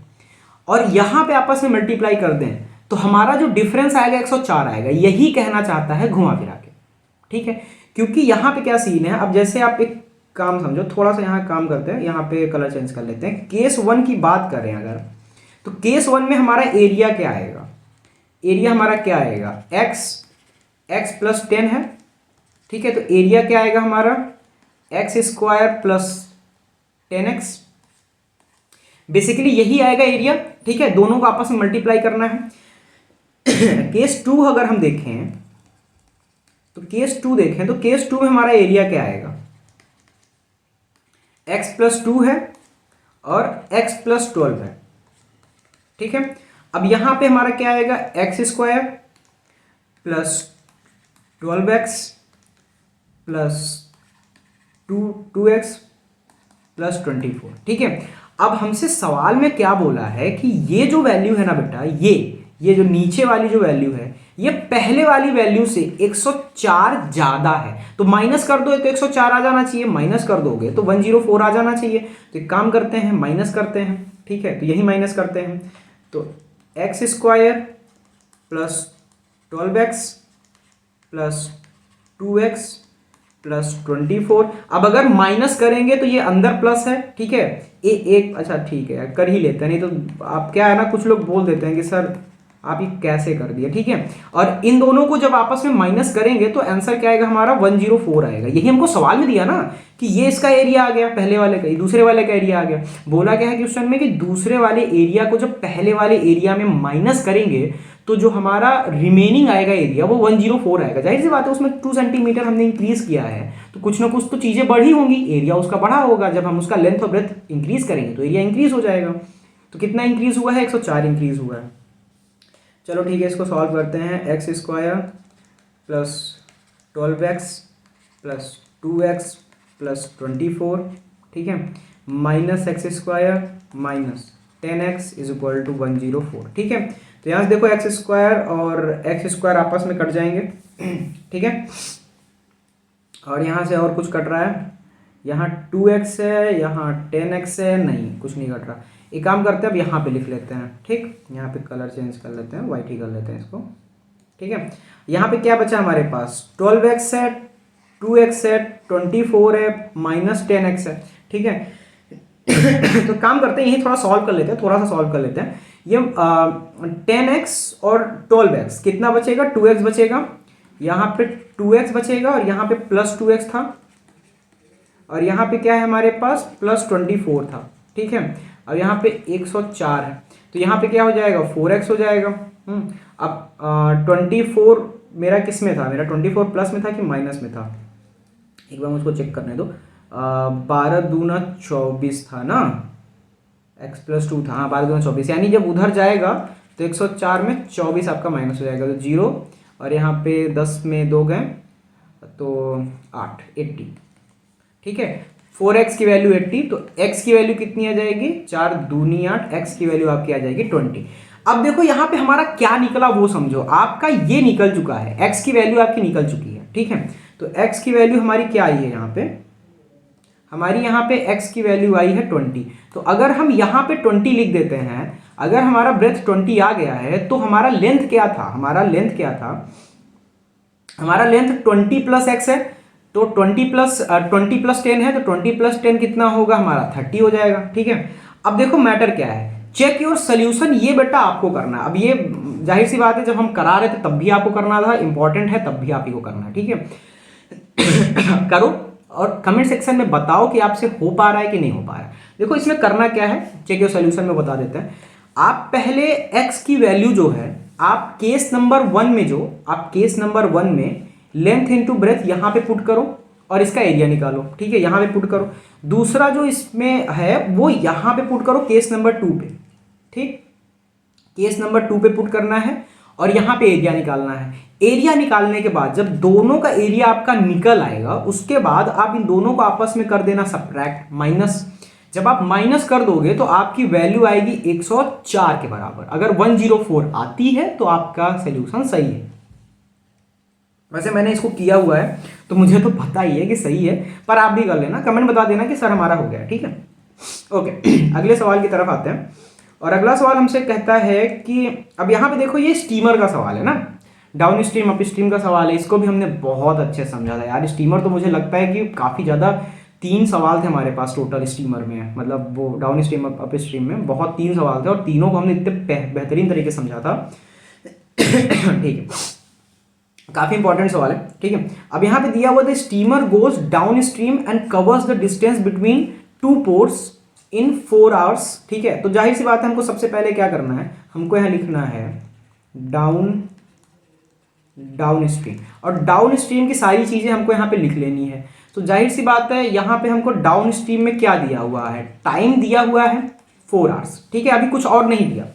और यहां पे आपस में मल्टीप्लाई कर दें तो हमारा जो डिफरेंस आएगा 104 आएगा। यही कहना चाहता है घुमा फिरा के, ठीक है। क्योंकि यहां पे क्या सीन है, अब जैसे आप एक काम समझो, थोड़ा सा यहां काम करते हैं, यहां पे कलर चेंज कर लेते हैं। केस 1 की बात करें अगर, तो केस 1 में हमारा एरिया क्या आएगा, एरिया हमारा क्या आएगा, x प्लस 10 है, ठीक है। तो एरिया क्या आएगा हमारा, x square plus 10x, basically यही आएगा एरिया, ठीक है। दोनों को आपस में मल्टीप्लाई करना है। केस 2 अगर हम देखें तो केस 2 देखें तो केस 2 में हमारा एरिया क्या आएगा, x प्लस 2 है और x प्लस 12 है, ठीक है। अब यहां पे हमारा क्या आएगा, x square plus 12x plus 2x plus 24, ठीक है। अब हमसे सवाल में क्या बोला है कि ये जो वैल्यू है ना बेटा, ये जो नीचे वाली जो वैल्यू है, ये पहले वाली वैल्यू से 104 ज्यादा है। तो माइनस कर दो तो 104 आ जाना चाहिए, माइनस कर दोगे तो 104 आ जाना चाहिए। तो एक काम करते हैं, माइनस करते हैं, ठीक है। तो यही माइनस करते हैं, तो x square plus 12x plus 2x plus 24। अब अगर माइनस करेंगे तो ये अंदर प्लस है, ठीक है। एक अच्छा ठीक है कर ही लेते हैं, नहीं तो आप क्या है ना, कुछ लोग बोल देते हैं कि सर आप ये कैसे कर दिया, ठीक है। और इन दोनों को जब आपस में माइनस करेंगे तो आंसर क्या आएगा हमारा, 104 आएगा। यही हमको सवाल में दिया ना कि ये इसका एरिया आ गया, पहले वाले का, दूसरे वाले का एरिया आ गया। बोला क्या है क्वेश्चन में कि दूसरे वाले एरिया को जब पहले वाले एरिया में माइनस करेंगे तो जो हमारा रिमेनिंग आएगा एरिया वो 104 आएगा। जाहिर सी बात है, उसमें 2 सेंटीमीटर हमने इंक्रीज किया है तो कुछ ना कुछ तो चीजें बढ़ी होंगी, एरिया उसका बढ़ा होगा। जब हम उसका लेंथ और ब्रेथ इंक्रीज करेंगे तो एरिया इंक्रीज हो जाएगा। तो कितना इंक्रीज हुआ है, 104 इंक्रीज हुआ है। चलो ठीक है, इसको सॉल्व करते हैं। X square plus 12x plus 2x plus 24, ठीक है। Minus x square minus 10x is equal to 104। ठीक है, तो यहाँ से देखो एक्स स्क्वायर और एक्स स्क्वायर आपस में कट जाएंगे। ठीक है, और यहाँ से और कुछ कट रहा है, यहाँ 2x है, यहाँ 10x है, नहीं कुछ नहीं कट रहा। एक काम करते हैं, अब यहाँ पे लिख लेते हैं। ठीक, यहाँ पे कलर चेंज कर लेते हैं, वाइट ही कर लेते हैं इसको। ठीक है, यहाँ पे क्या बचा हमारे पास, 12x है, 2x है, 24 है, माइनस 10x है। ठीक है, तो काम करते हैं, यही थोड़ा सॉल्व कर लेते हैं, थोड़ा सा सॉल्व कर लेते हैं। ये 10x और 12x कितना बचेगा, 2x बचेगा, यहाँ पे 2x बचेगा और यहाँ पे प्लस 2x था, और यहाँ पे क्या है हमारे पास, प्लस 24 था। ठीक है, अब यहाँ पे 104 है, तो यहाँ पे क्या हो जाएगा, 4x हो जाएगा। अब 24 मेरा किस में था, मेरा 24 प्लस में था कि माइनस में था, एक बार मुझको चेक करने दो। 12 दूना 24 था ना, x प्लस 2 था, हाँ 12 दूना 24, यानी जब उधर जाएगा तो 104 में 24 आपका माइनस हो जाएगा, तो 0, और यहाँ पे 10 में 2 गए तो 8, 80। ठीक है, 4x की वैल्यू 80, तो x की वैल्यू कितनी आ जाएगी, 4 दूनी 8, x की वैल्यू आपकी आ जाएगी 20। अब देखो यहाँ पे हमारा क्या निकला वो समझो, आपका ये निकल चुका है, x की वैल्यू आपकी निकल चुकी है। ठीक है, तो x की वैल्यू हमारी क्या आई है, यहाँ पे हमारी यहाँ पे x की वैल्यू आई है 20। तो अगर हम यहाँ पे 20 लिख देते हैं, अगर हमारा ब्रेथ 20 आ गया है, तो हमारा लेंथ क्या था, हमारा लेंथ 20 प्लस x है, तो 20 प्लस 10 है, तो 20 प्लस 10 कितना होगा हमारा, 30 हो जाएगा। ठीक है, अब देखो मैटर क्या है, चेक योर सोल्यूशन, ये बेटा आपको करना है। अब ये जाहिर सी बात है, जब हम करा रहे थे तब भी आपको करना था, इंपॉर्टेंट है तब भी आप ही को करना है। ठीक है, करो और कमेंट सेक्शन में बताओ कि आपसे हो पा रहा है कि नहीं हो पा रहा है। देखो इसमें करना क्या है, चेक योर सोल्यूशन में बता देते हैं। आप पहले x की वैल्यू जो है, आप केस नंबर 1 में लेंथ इनटू ब्रेथ यहाँ पे पुट करो और इसका एरिया निकालो। ठीक है, यहाँ पे पुट करो। दूसरा जो इसमें है वो यहाँ पे पुट करो केस नंबर 2 पे। ठीक, केस नंबर 2 पे पुट करना है और यहाँ पे एरिया निकालना है। एरिया निकालने के बाद जब दोनों का एरिया आपका निकल आएगा, उसके बाद आप इन दोनों को आपस में कर देना सब्ट्रैक्ट, माइनस। जब आप माइनस कर दोगे तो आपकी वैल्यू आएगी 104 के बराबर। अगर 104 आती है तो आपका सोल्यूशन सही है। वैसे मैंने इसको किया हुआ है तो मुझे तो पता ही है कि सही है, पर आप भी कर लेना, कमेंट बता देना कि सर हमारा हो गया। ठीक है, ओके। अगले सवाल की तरफ आते हैं, और अगला सवाल हमसे कहता है कि अब यहाँ पे देखो, ये स्टीमर का सवाल है ना, डाउन स्ट्रीम अप स्ट्रीम का सवाल है। इसको भी हमने बहुत अच्छे से समझा था यार। स्टीमर तो मुझे लगता है कि काफ़ी ज़्यादा 3 सवाल थे हमारे पास टोटल स्टीमर में, मतलब वो डाउन स्ट्रीम अप स्ट्रीम में बहुत 3 सवाल थे, और तीनों को हमने इतने बेहतरीन तरीके से समझा था। ठीक है, काफी इंपॉर्टेंट सवाल है। ठीक है, अब यहाँ पे दिया हुआ the steamer goes down stream and covers the distance between 2 ports in 4 hours. ठीक है, तो जाहिर सी बात है, हमको सबसे पहले क्या करना है, हमको यहाँ लिखना है डाउन स्ट्रीम, और डाउन स्ट्रीम की सारी चीजें हमको यहाँ पे लिख लेनी है। तो जाहिर सी बात है, यहाँ पे हमको डाउन स्ट्रीम में क्या दिया हुआ है, टाइम दिया हुआ है 4 आवर्स। ठीक है, अभी कुछ और नहीं दिया।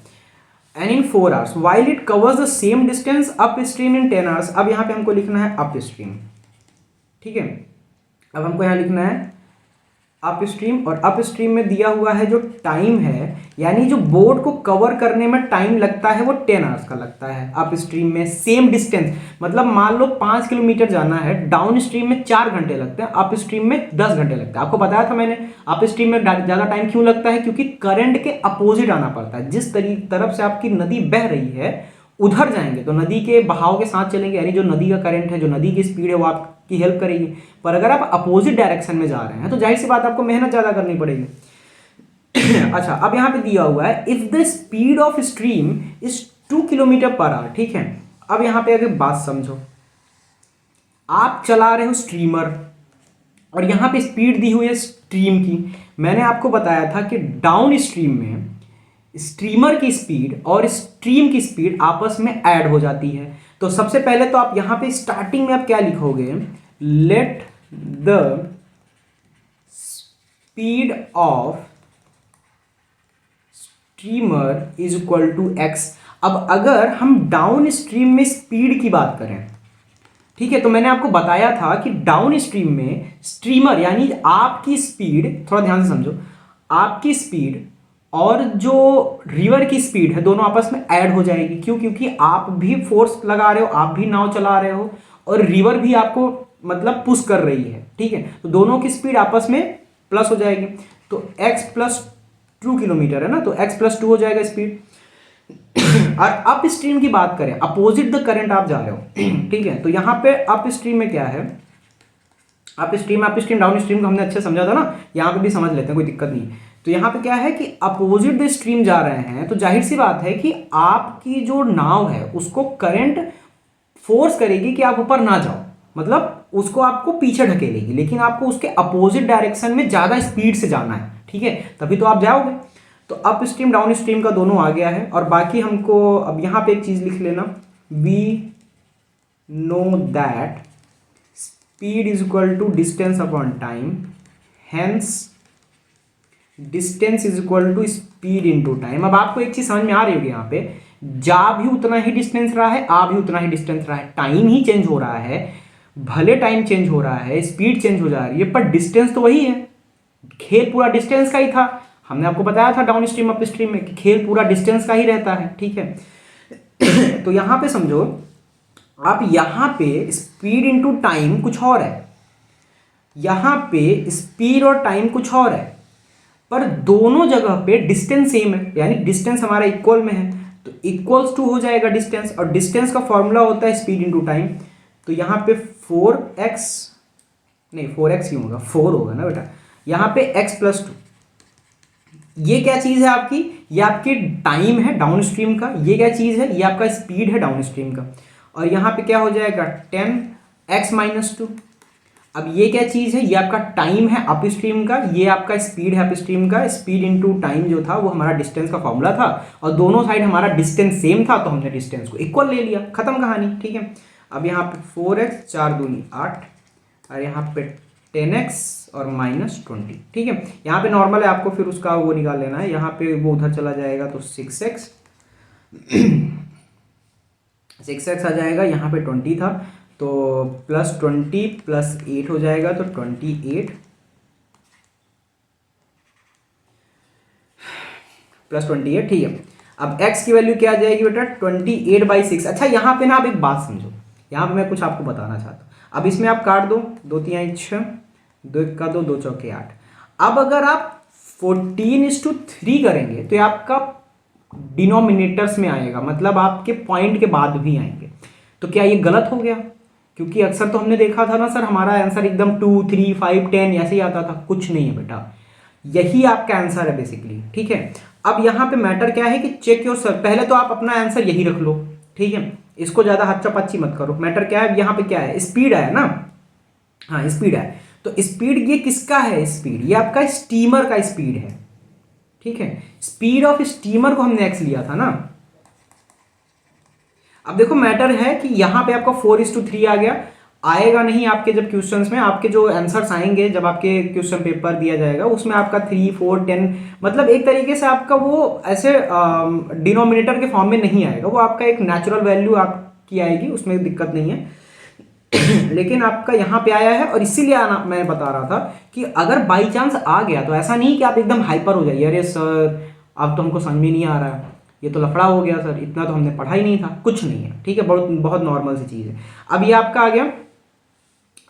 And in 4 hours while it covers the same distance up stream in 10 hours. अब यहाँ पे हमको लिखना है अप स्ट्रीम। ठीक है, अब हमको यहाँ लिखना है अप स्ट्रीम, और अप स्ट्रीम में दिया हुआ है जो टाइम है, यानी जो बोर्ड को कवर करने में टाइम लगता है वो 10 आवर्स का लगता है। अप स्ट्रीम में सेम डिस्टेंस, मतलब मान लो 5 किलोमीटर जाना है, डाउन स्ट्रीम में 4 घंटे लगते हैं, अप स्ट्रीम में 10 घंटे लगते हैं। आपको बताया था मैंने, अप स्ट्रीम में ज़्यादा टाइम क्यों लगता है, क्योंकि करंट के अपोजिट आना पड़ता है। जिस तरफ से आपकी नदी बह रही है उधर जाएंगे तो नदी के बहाव के साथ चलेंगे, यानी जो नदी का करंट है, जो नदी की स्पीड है, वो आपकी हेल्प करेगी। पर अगर आप अपोजिट डायरेक्शन में जा रहे हैं तो जाहिर सी बात आपको मेहनत ज़्यादा करनी पड़ेगी। अच्छा, अब यहाँ पे दिया हुआ है if the speed of stream is 2 kilometre per hour. ठीक है, अब यहाँ पे अगर बात समझो, आप चला रहे हो स्ट्रीमर और यहाँ पे स्पीड दी हुई है स्ट्रीम की। मैंने आपको बताया था कि डाउन स्ट्रीम में स्ट्रीमर की स्पीड और स्ट्रीम की स्पीड आपस में ऐड हो जाती है। तो सबसे पहले तो आप यहाँ पे स्टार्टिंग में आप क्या लिखोगे, let the speed of steamer is equal to x. अब अगर हम डाउन स्ट्रीम में स्पीड की बात करें, ठीक है, तो मैंने आपको बताया था कि डाउन स्ट्रीम में स्ट्रीमर यानी आपकी स्पीड, थोड़ा ध्यान से समझो, आपकी स्पीड और जो रिवर की स्पीड है दोनों आपस में ऐड हो जाएगी। क्यों? क्योंकि आप भी फोर्स लगा रहे हो, आप भी नाव चला रहे हो और रिवर भी आपको मतलब पुश कर रही है, ठीक है। तो दोनों की स्पीड आपस में प्लस हो जाएगी। तो x+2 किलोमीटर है ना, तो x+2 हो जाएगा स्पीड। और अप स्ट्रीम की बात करें, अपोजिट द करंट आप जा रहे हो, ठीक है। तो यहां पे अप स्ट्रीम में क्या है, अप स्ट्रीम डाउन स्ट्रीम को हमने अच्छे समझा था ना, यहां पे भी समझ लेते हैं, कोई दिक्कत नहीं। तो यहां पे क्या है कि अपोजिट द स्ट्रीम जा रहे हैं, तो जाहिर सी बात है कि आपकी जो नाव है उसको करंट फोर्स करेगी कि आप ऊपर ना जाओ, मतलब उसको आपको पीछे ढकेलेगी, लेकिन आपको उसके अपोजिट डायरेक्शन में ज्यादा स्पीड से जाना है, ठीक है, तभी तो आप जाओगे। तो अप स्ट्रीम डाउन स्ट्रीम का दोनों आ गया है। और बाकी हमको अब यहां पे एक चीज लिख लेना, we know that speed is equal to distance upon time, hence distance is equal to speed into time. अब आपको एक चीज समझ में आ रही होगी, यहाँ पे जा भी उतना ही डिस्टेंस रहा है, आ भी उतना ही डिस्टेंस रहा है, टाइम ही चेंज हो रहा है, भले टाइम चेंज हो रहा है, स्पीड चेंज हो जा रही है, पर डिस्टेंस तो वही है। खेल पूरा डिस्टेंस का ही था, हमने आपको बताया था डाउन स्ट्रीम अप स्ट्रीम में कि खेल पूरा डिस्टेंस का ही रहता है, ठीक है। तो यहां पे समझो, आप यहां पे स्पीड इनटू टाइम कुछ और है, यहां पे स्पीड और टाइम कुछ और है, पर दोनों जगह पे डिस्टेंस सेम है, यानी डिस्टेंस हमारा इक्वल में है, तो इक्वल्स टू हो जाएगा डिस्टेंस, और डिस्टेंस का फॉर्मूला होता है स्पीड इनटू टाइम। तो यहां पे 4x, नहीं 4x क्यों होगा, 4 होगा ना बेटा, यहां पे x+2, ये क्या चीज है आपकी, ये आपकी टाइम है डाउन स्ट्रीम का, ये क्या चीज है, ये आपका स्पीड है डाउन स्ट्रीम का। और यहां पे क्या हो जाएगा 10x-2। अब ये क्या चीज है, ये आपका टाइम है अप स्ट्रीम का, ये आपका स्पीड है अप स्ट्रीम का, स्पीड इनटू टाइम जो था वो हमारा डिस्टेंस का फॉर्मूला था, और दोनों साइड हमारा डिस्टेंस सेम था, तो हमने डिस्टेंस को इक्वल ले लिया, खत्म कहानी, ठीक है। अब यहाँ पे 4x 4 दूनी 8, और यहाँ पे 10x और -20, ठीक है। यहाँ पे नॉर्मल है, आपको फिर उसका वो निकाल लेना है, यहाँ पे वो उधर चला जाएगा तो 6x 6x आ जाएगा, यहाँ पे 20 था तो +20 +8 हो जाएगा, तो 28 +28, ठीक है। अब x की वैल्यू क्या आ जाएगी बेटा, 28/6। अच्छा यहाँ पे ना आप एक बात समझो, यहाँ पे मैं कुछ आपको बताना चाहता हूँ। अब इसमें आप काट दो, 2 3 6, 2 1 2, 2 चौके 8। अब अगर आप 14:3 करेंगे तो ये आपका डिनोमिनेटर्स में आएगा, मतलब आपके पॉइंट के बाद भी आएंगे। तो क्या ये गलत हो गया? क्योंकि अक्सर तो हमने देखा था ना सर, हमारा आंसर एकदम 2 3 5 10 ऐसे ही आता था। कुछ नहीं है बेटा, यही आपका आंसर है बेसिकली, ठीक है। अब यहाँ पे मैटर क्या है कि चेक योर सेल्फ, पहले तो आप अपना आंसर यही रख लो, ठीक है, इसको ज्यादा हच्चा पच्ची मत करो। मैटर क्या है, यहाँ पे क्या है, स्पीड है ना, हाँ स्पीड है, तो स्पीड ये किसका है, स्पीड ये आपका स्टीमर का स्पीड है, ठीक है। स्पीड ऑफ स्टीमर को हमने एक्स लिया था ना। अब देखो मैटर है कि यहां पे आपका 4:3 आ गया, आएगा नहीं आपके जब क्वेश्चंस में, आपके जो आंसर्स आएंगे जब आपके क्वेश्चन पेपर दिया जाएगा उसमें आपका 3 4 10, मतलब एक तरीके से आपका वो ऐसे डिनोमिनेटर के फॉर्म में नहीं आएगा, वो आपका एक नेचुरल वैल्यू आपकी आएगी, उसमें दिक्कत नहीं है। लेकिन आपका यहाँ पे आया है, और इसीलिए मैं बता रहा था कि अगर बाई चांस आ गया तो ऐसा नहीं कि आप एकदम हाइपर हो जाइए, अरे सर अब तो हमको समझ में नहीं आ रहा है, ये तो लफड़ा हो गया सर, इतना तो हमने पढ़ा ही नहीं था। कुछ नहीं है, ठीक है, बहुत बहुत नॉर्मल सी चीज़ है। अब ये आपका आ गया।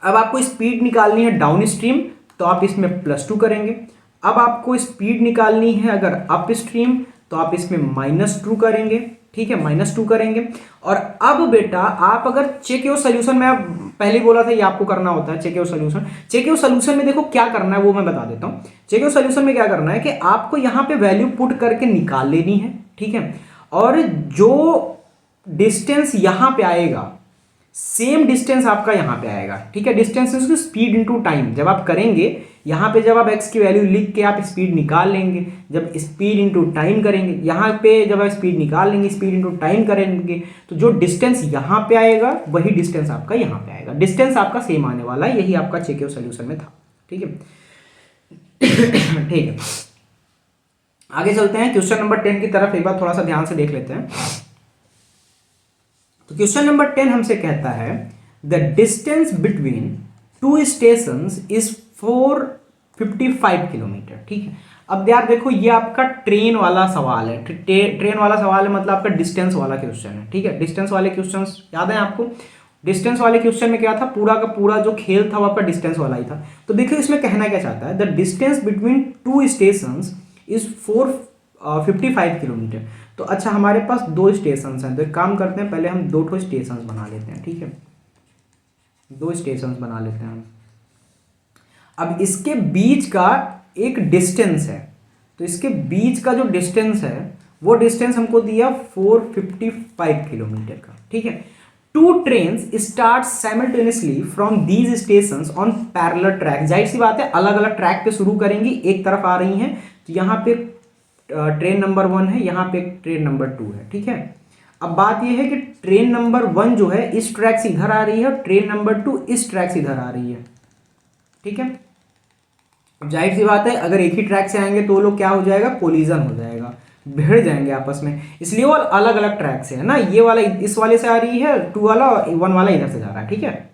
अब आपको स्पीड निकालनी है डाउन स्ट्रीम, तो आप इसमें +2 करेंगे। अब आपको स्पीड निकालनी है अगर अप स्ट्रीम, तो आप इसमें -2 करेंगे, ठीक है, -2 करेंगे। और अब बेटा आप अगर चेक योर सोल्यूशन में, पहले ही बोला था ये आपको करना होता है check your solution. Check your solution में देखो क्या करना है वो मैं बता देता हूँ। चेक योर सोल्यूशन में क्या करना है कि आपको यहाँ पे वैल्यू पुट करके निकाल लेनी है, ठीक है, और जो डिस्टेंस यहाँ पे आएगा सेम डिस्टेंस आपका यहाँ पे आएगा, ठीक है। Distance is speed into time, जब आप करेंगे यहाँ पे, जब आप x की वैल्यू लिख के आप स्पीड निकाल लेंगे, जब स्पीड इनटू टाइम करेंगे, यहाँ पे जब आप स्पीड निकाल लेंगे स्पीड इनटू टाइम करेंगे, तो जो डिस्टेंस यहाँ पे आएगा वही डिस्टेंस आपका यहाँ पे आएगा, डिस्टेंस आपका सेम आने वाला है। यही आपका चेक योर सोल्यूशन में था, ठीक है। ठीक है, आगे चलते हैं क्वेश्चन नंबर 10 की तरफ, एक बार थोड़ा सा ध्यान से देख लेते हैं। तो क्वेश्चन नंबर 10 हमसे कहता है the distance between two stations is 455 kilometre, ठीक है। अब यार देखो ये आपका ट्रेन वाला सवाल है, ट्रेन वाला सवाल है मतलब आपका डिस्टेंस वाला क्वेश्चन है, ठीक है। डिस्टेंस वाले क्वेश्चन याद है आपको, डिस्टेंस वाले क्वेश्चन में क्या था, पूरा का पूरा जो खेल था वो आपका डिस्टेंस वाला ही था। तो देखिए इसमें कहना क्या चाहता है, the distance between two station is 455 kilometre. तो अच्छा हमारे पास दो स्टेशन हैं, तो एक काम करते हैं पहले हम दो ठो स्टेशन बना लेते हैं, ठीक है, दो स्टेशन बना लेते हैं हम। अब इसके बीच का एक डिस्टेंस है, तो इसके बीच का जो डिस्टेंस है वो डिस्टेंस हमको दिया 455 किलोमीटर का, ठीक है। Two trains start simultaneously from these stations on parallel track, जाहिर सी बात है अलग अलग ट्रैक पे शुरू करेंगी, एक तरफ आ रही हैं, तो यहाँ पे ट्रेन नंबर 1 है, यहाँ पे ट्रेन नंबर 2 है, ठीक है। अब बात यह है कि ट्रेन नंबर 1 जो है इस ट्रैक से इधर आ रही है, और ट्रेन नंबर 2 इस ट्रैक से इधर आ रही है, ठीक है। जाहिर सी बात है अगर एक ही ट्रैक से आएंगे तो वो लोग क्या हो जाएगा, कोलिजन हो जाएगा, भिड़ जाएंगे आपस में, इसलिए वो अलग अलग ट्रैक से है ना, ये वाला इस वाले से आ रही है 2 वाला, और 1 वाला इधर से जा रहा है, ठीक है।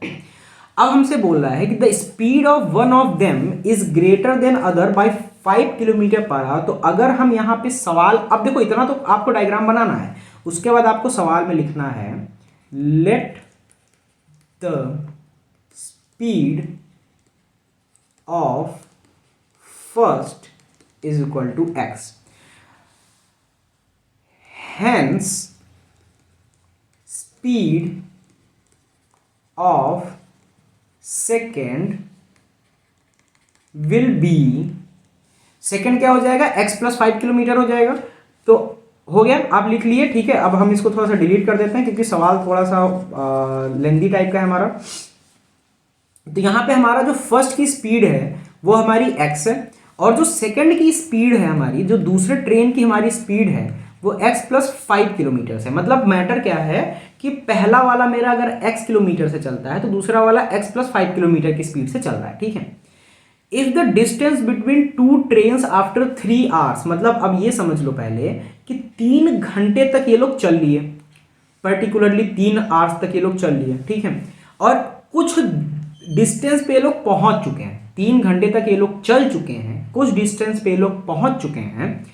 अब हमसे बोल रहा है कि the speed of one of them is greater then other by 5 kilometre per hour. तो अगर हम यहाँ पे सवाल, अब देखो इतना तो आपको डायग्राम बनाना है, उसके बाद आपको सवाल में लिखना है let the speed of first is equal to x, hence speed of second will be, second क्या हो जाएगा, x प्लस 5 किलोमीटर हो जाएगा। तो हो गया, आप लिख लिए, ठीक है। अब हम इसको थोड़ा सा डिलीट कर देते हैं क्योंकि सवाल थोड़ा सा लेंदी टाइप का है हमारा। तो यहाँ पे हमारा जो फर्स्ट की स्पीड है वो हमारी x है, और जो सेकंड की स्पीड है हमारी, जो दूसरे ट्रेन की हमारी स्पीड है वो x प्लस 5 किलोमीटर से। मतलब मैटर क्या है कि पहला वाला मेरा अगर x किलोमीटर से चलता है तो दूसरा वाला x प्लस 5 किलोमीटर की स्पीड से चल रहा है, ठीक है। If the distance between two trains after 3 hours, मतलब अब ये समझ लो पहले कि 3 घंटे तक ये लोग चल लिए, पर्टिकुलरली 3 आवर्स तक ये लोग चल लिए, ठीक है, और कुछ डिस्टेंस पे ये लोग पहुंच चुके हैं, 3 घंटे तक ये लोग चल चुके हैं, कुछ डिस्टेंस पे ये लोग पहुंच चुके हैं।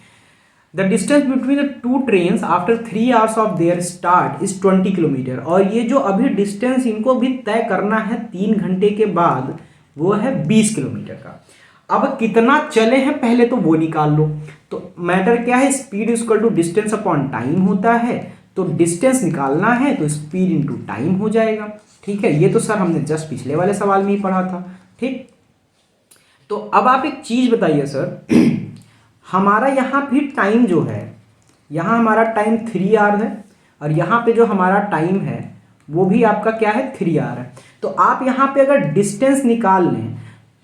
The distance between the two trains after 3 hours of their start is 20 kilometre, और ये जो अभी डिस्टेंस इनको भी तय करना है 3 घंटे के बाद वो है 20 किलोमीटर का। अब कितना चले हैं पहले तो वो निकाल लो। तो मैटर क्या है, speed equal to distance upon time होता है, तो डिस्टेंस निकालना है तो स्पीड इंटू टाइम हो जाएगा, ठीक है। ये तो सर हमने जस्ट पिछले वाले सवाल में ही पढ़ा था, ठीक। तो अब आप एक चीज बताइए सर, हमारा यहाँ भी टाइम जो है, यहाँ हमारा टाइम 3 आवर है, और यहाँ पे जो हमारा टाइम है वो भी आपका क्या है, 3 आवर है। तो आप यहाँ पे अगर डिस्टेंस निकाल लें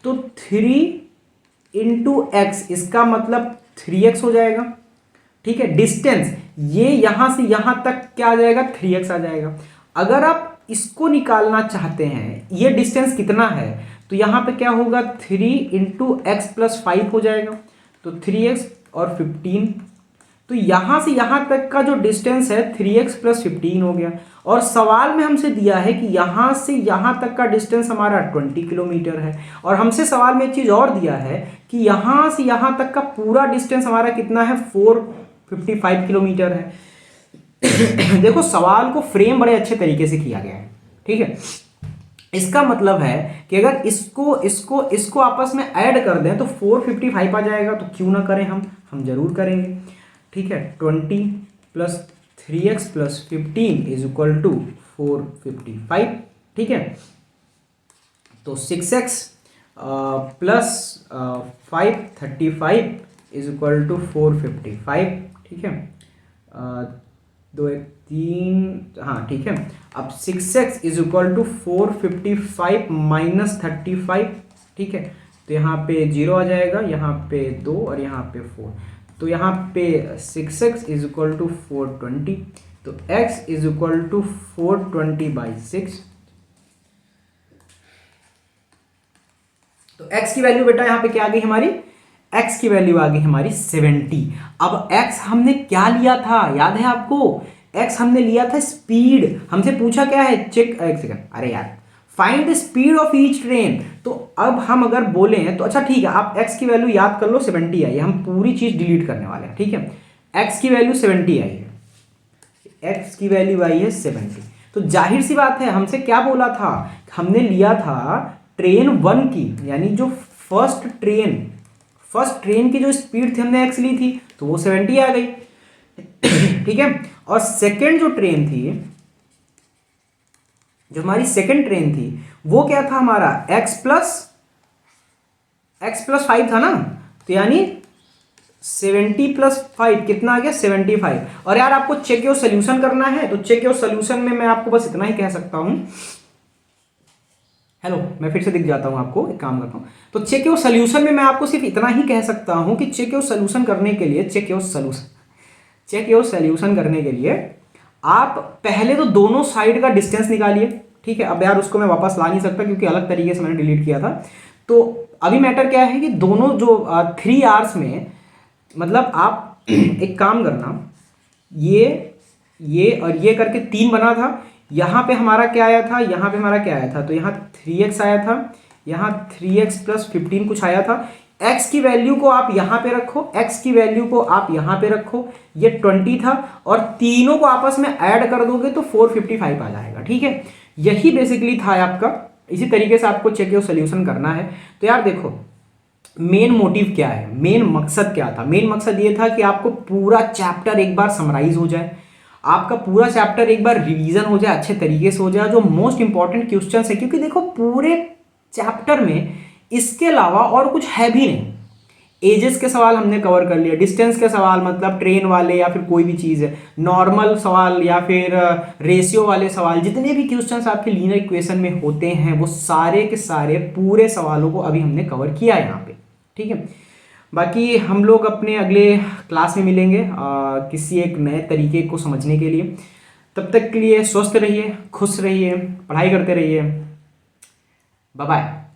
तो 3 इंटू एक्स, इसका मतलब 3x हो जाएगा, ठीक है। डिस्टेंस ये यहाँ से यहाँ तक क्या आ जाएगा, 3x आ जाएगा। अगर आप इसको निकालना चाहते हैं, ये डिस्टेंस कितना है, तो यहाँ पे क्या होगा, 3 इंटू एक्स प्लस 5 हो जाएगा, तो 3x और 15, तो यहाँ से यहाँ तक का जो डिस्टेंस है 3x प्लस 15 हो गया। और सवाल में हमसे दिया है कि यहाँ से यहाँ तक का डिस्टेंस हमारा 20 किलोमीटर है, और हमसे सवाल में एक चीज़ और दिया है कि यहाँ से यहाँ तक का पूरा डिस्टेंस हमारा कितना है, 455 किलोमीटर है। देखो सवाल को फ्रेम बड़े अच्छे तरीके से किया गया है, ठीक है। इसका मतलब है कि अगर इसको आपस में ऐड कर दें तो 455 आ जाएगा, तो क्यों ना करें, हम जरूर करेंगे, ठीक है। 20 plus 3x plus 15 is equal to 455, ठीक है। तो 6x plus 535 is equal to 455, ठीक है। 2 1 3, हाँ ठीक है। अब 6x is equal to 455 minus 35, ठीक है। तो यहाँ पे 0 आ जाएगा, यहाँ पे 2 और यहाँ पे 4, तो यहाँ पे 6x इज इक्वल टू 420, तो x इज इक्वल टू 420/6। तो x की वैल्यू बेटा यहाँ पे क्या आ गई हमारी, x की वैल्यू आ गई हमारी 70। अब x हमने क्या लिया था, याद है आपको, x हमने लिया था स्पीड। हमसे पूछा क्या है, चेक, एक सेकंड, अरे यार find the speed of each train. तो अब हम अगर बोलें तो अच्छा ठीक है, आप x की वैल्यू याद कर लो 70 आई है, हम पूरी चीज डिलीट करने वाले हैं, ठीक है। x की वैल्यू 70 आई है, x की वैल्यू आई है 70। तो जाहिर सी बात है, हमसे क्या बोला था, हमने लिया था ट्रेन 1 की, यानी जो फर्स्ट ट्रेन की जो स्पीड थी हमने x ली थी, तो वो 70 आ गई, ठीक है। और सेकेंड जो ट्रेन थी, जो हमारी सेकेंड ट्रेन थी, वो क्या था हमारा x प्लस 5 था ना, तो यानी 70 प्लस 5 कितना आ गया 75। और यार आपको चेक योर सोल्यूशन करना है, तो चेक योर सोल्यूशन में मैं आपको बस इतना ही कह सकता हूं, हेलो मैं फिर से दिख जाता हूं आपको, एक काम करता हूं। तो चेक योर सोल्यूशन में मैं आपको सिर्फ इतना ही कह सकता हूं कि चेक योर सोल्यूशन करने के लिए, चेक योर सोल्यूशन करने के लिए आप पहले तो दोनों साइड का डिस्टेंस निकालिए, ठीक है। अब यार उसको मैं वापस ला नहीं सकता क्योंकि अलग तरीके से मैंने डिलीट किया था। तो अभी मैटर क्या है कि दोनों जो 3 आवर्स में, मतलब आप एक काम करना, ये और ये करके 3 बना था, यहाँ पे हमारा क्या आया था, यहाँ पे हमारा क्या आया था, तो यहाँ 3x आया था, यहाँ 3x प्लस 15 कुछ आया था। x की वैल्यू को आप यहाँ पे रखो, x की वैल्यू को आप यहाँ पे रखो, ये 20 था, और तीनों को आपस में ऐड कर दोगे तो 455 आ जाएगा, ठीक है। यही बेसिकली था आपका, इसी तरीके से आपको चेक योर सोल्यूशन करना है। तो यार देखो, मेन मोटिव क्या है, मेन मकसद क्या था, मेन मकसद ये था कि आपको पूरा चैप्टर एक बार समराइज हो जाए, आपका पूरा चैप्टर एक बार रिवीजन हो जाए, अच्छे तरीके से हो जाए, जो मोस्ट इंपॉर्टेंट क्वेश्चन है, क्योंकि देखो पूरे चैप्टर में इसके अलावा और कुछ है भी नहीं। एजेस के सवाल हमने कवर कर लिया, डिस्टेंस के सवाल मतलब ट्रेन वाले या फिर कोई भी चीज़ है, नॉर्मल सवाल या फिर रेशियो वाले सवाल, जितने भी क्वेश्चंस आपके लीनियर इक्वेशन में होते हैं वो सारे के सारे पूरे सवालों को अभी हमने कवर किया है यहाँ पे, ठीक है। बाकी हम लोग अपने अगले क्लास में मिलेंगे किसी एक नए तरीके को समझने के लिए। तब तक के लिए स्वस्थ रहिए, खुश रहिए, पढ़ाई करते रहिए। Bye bye.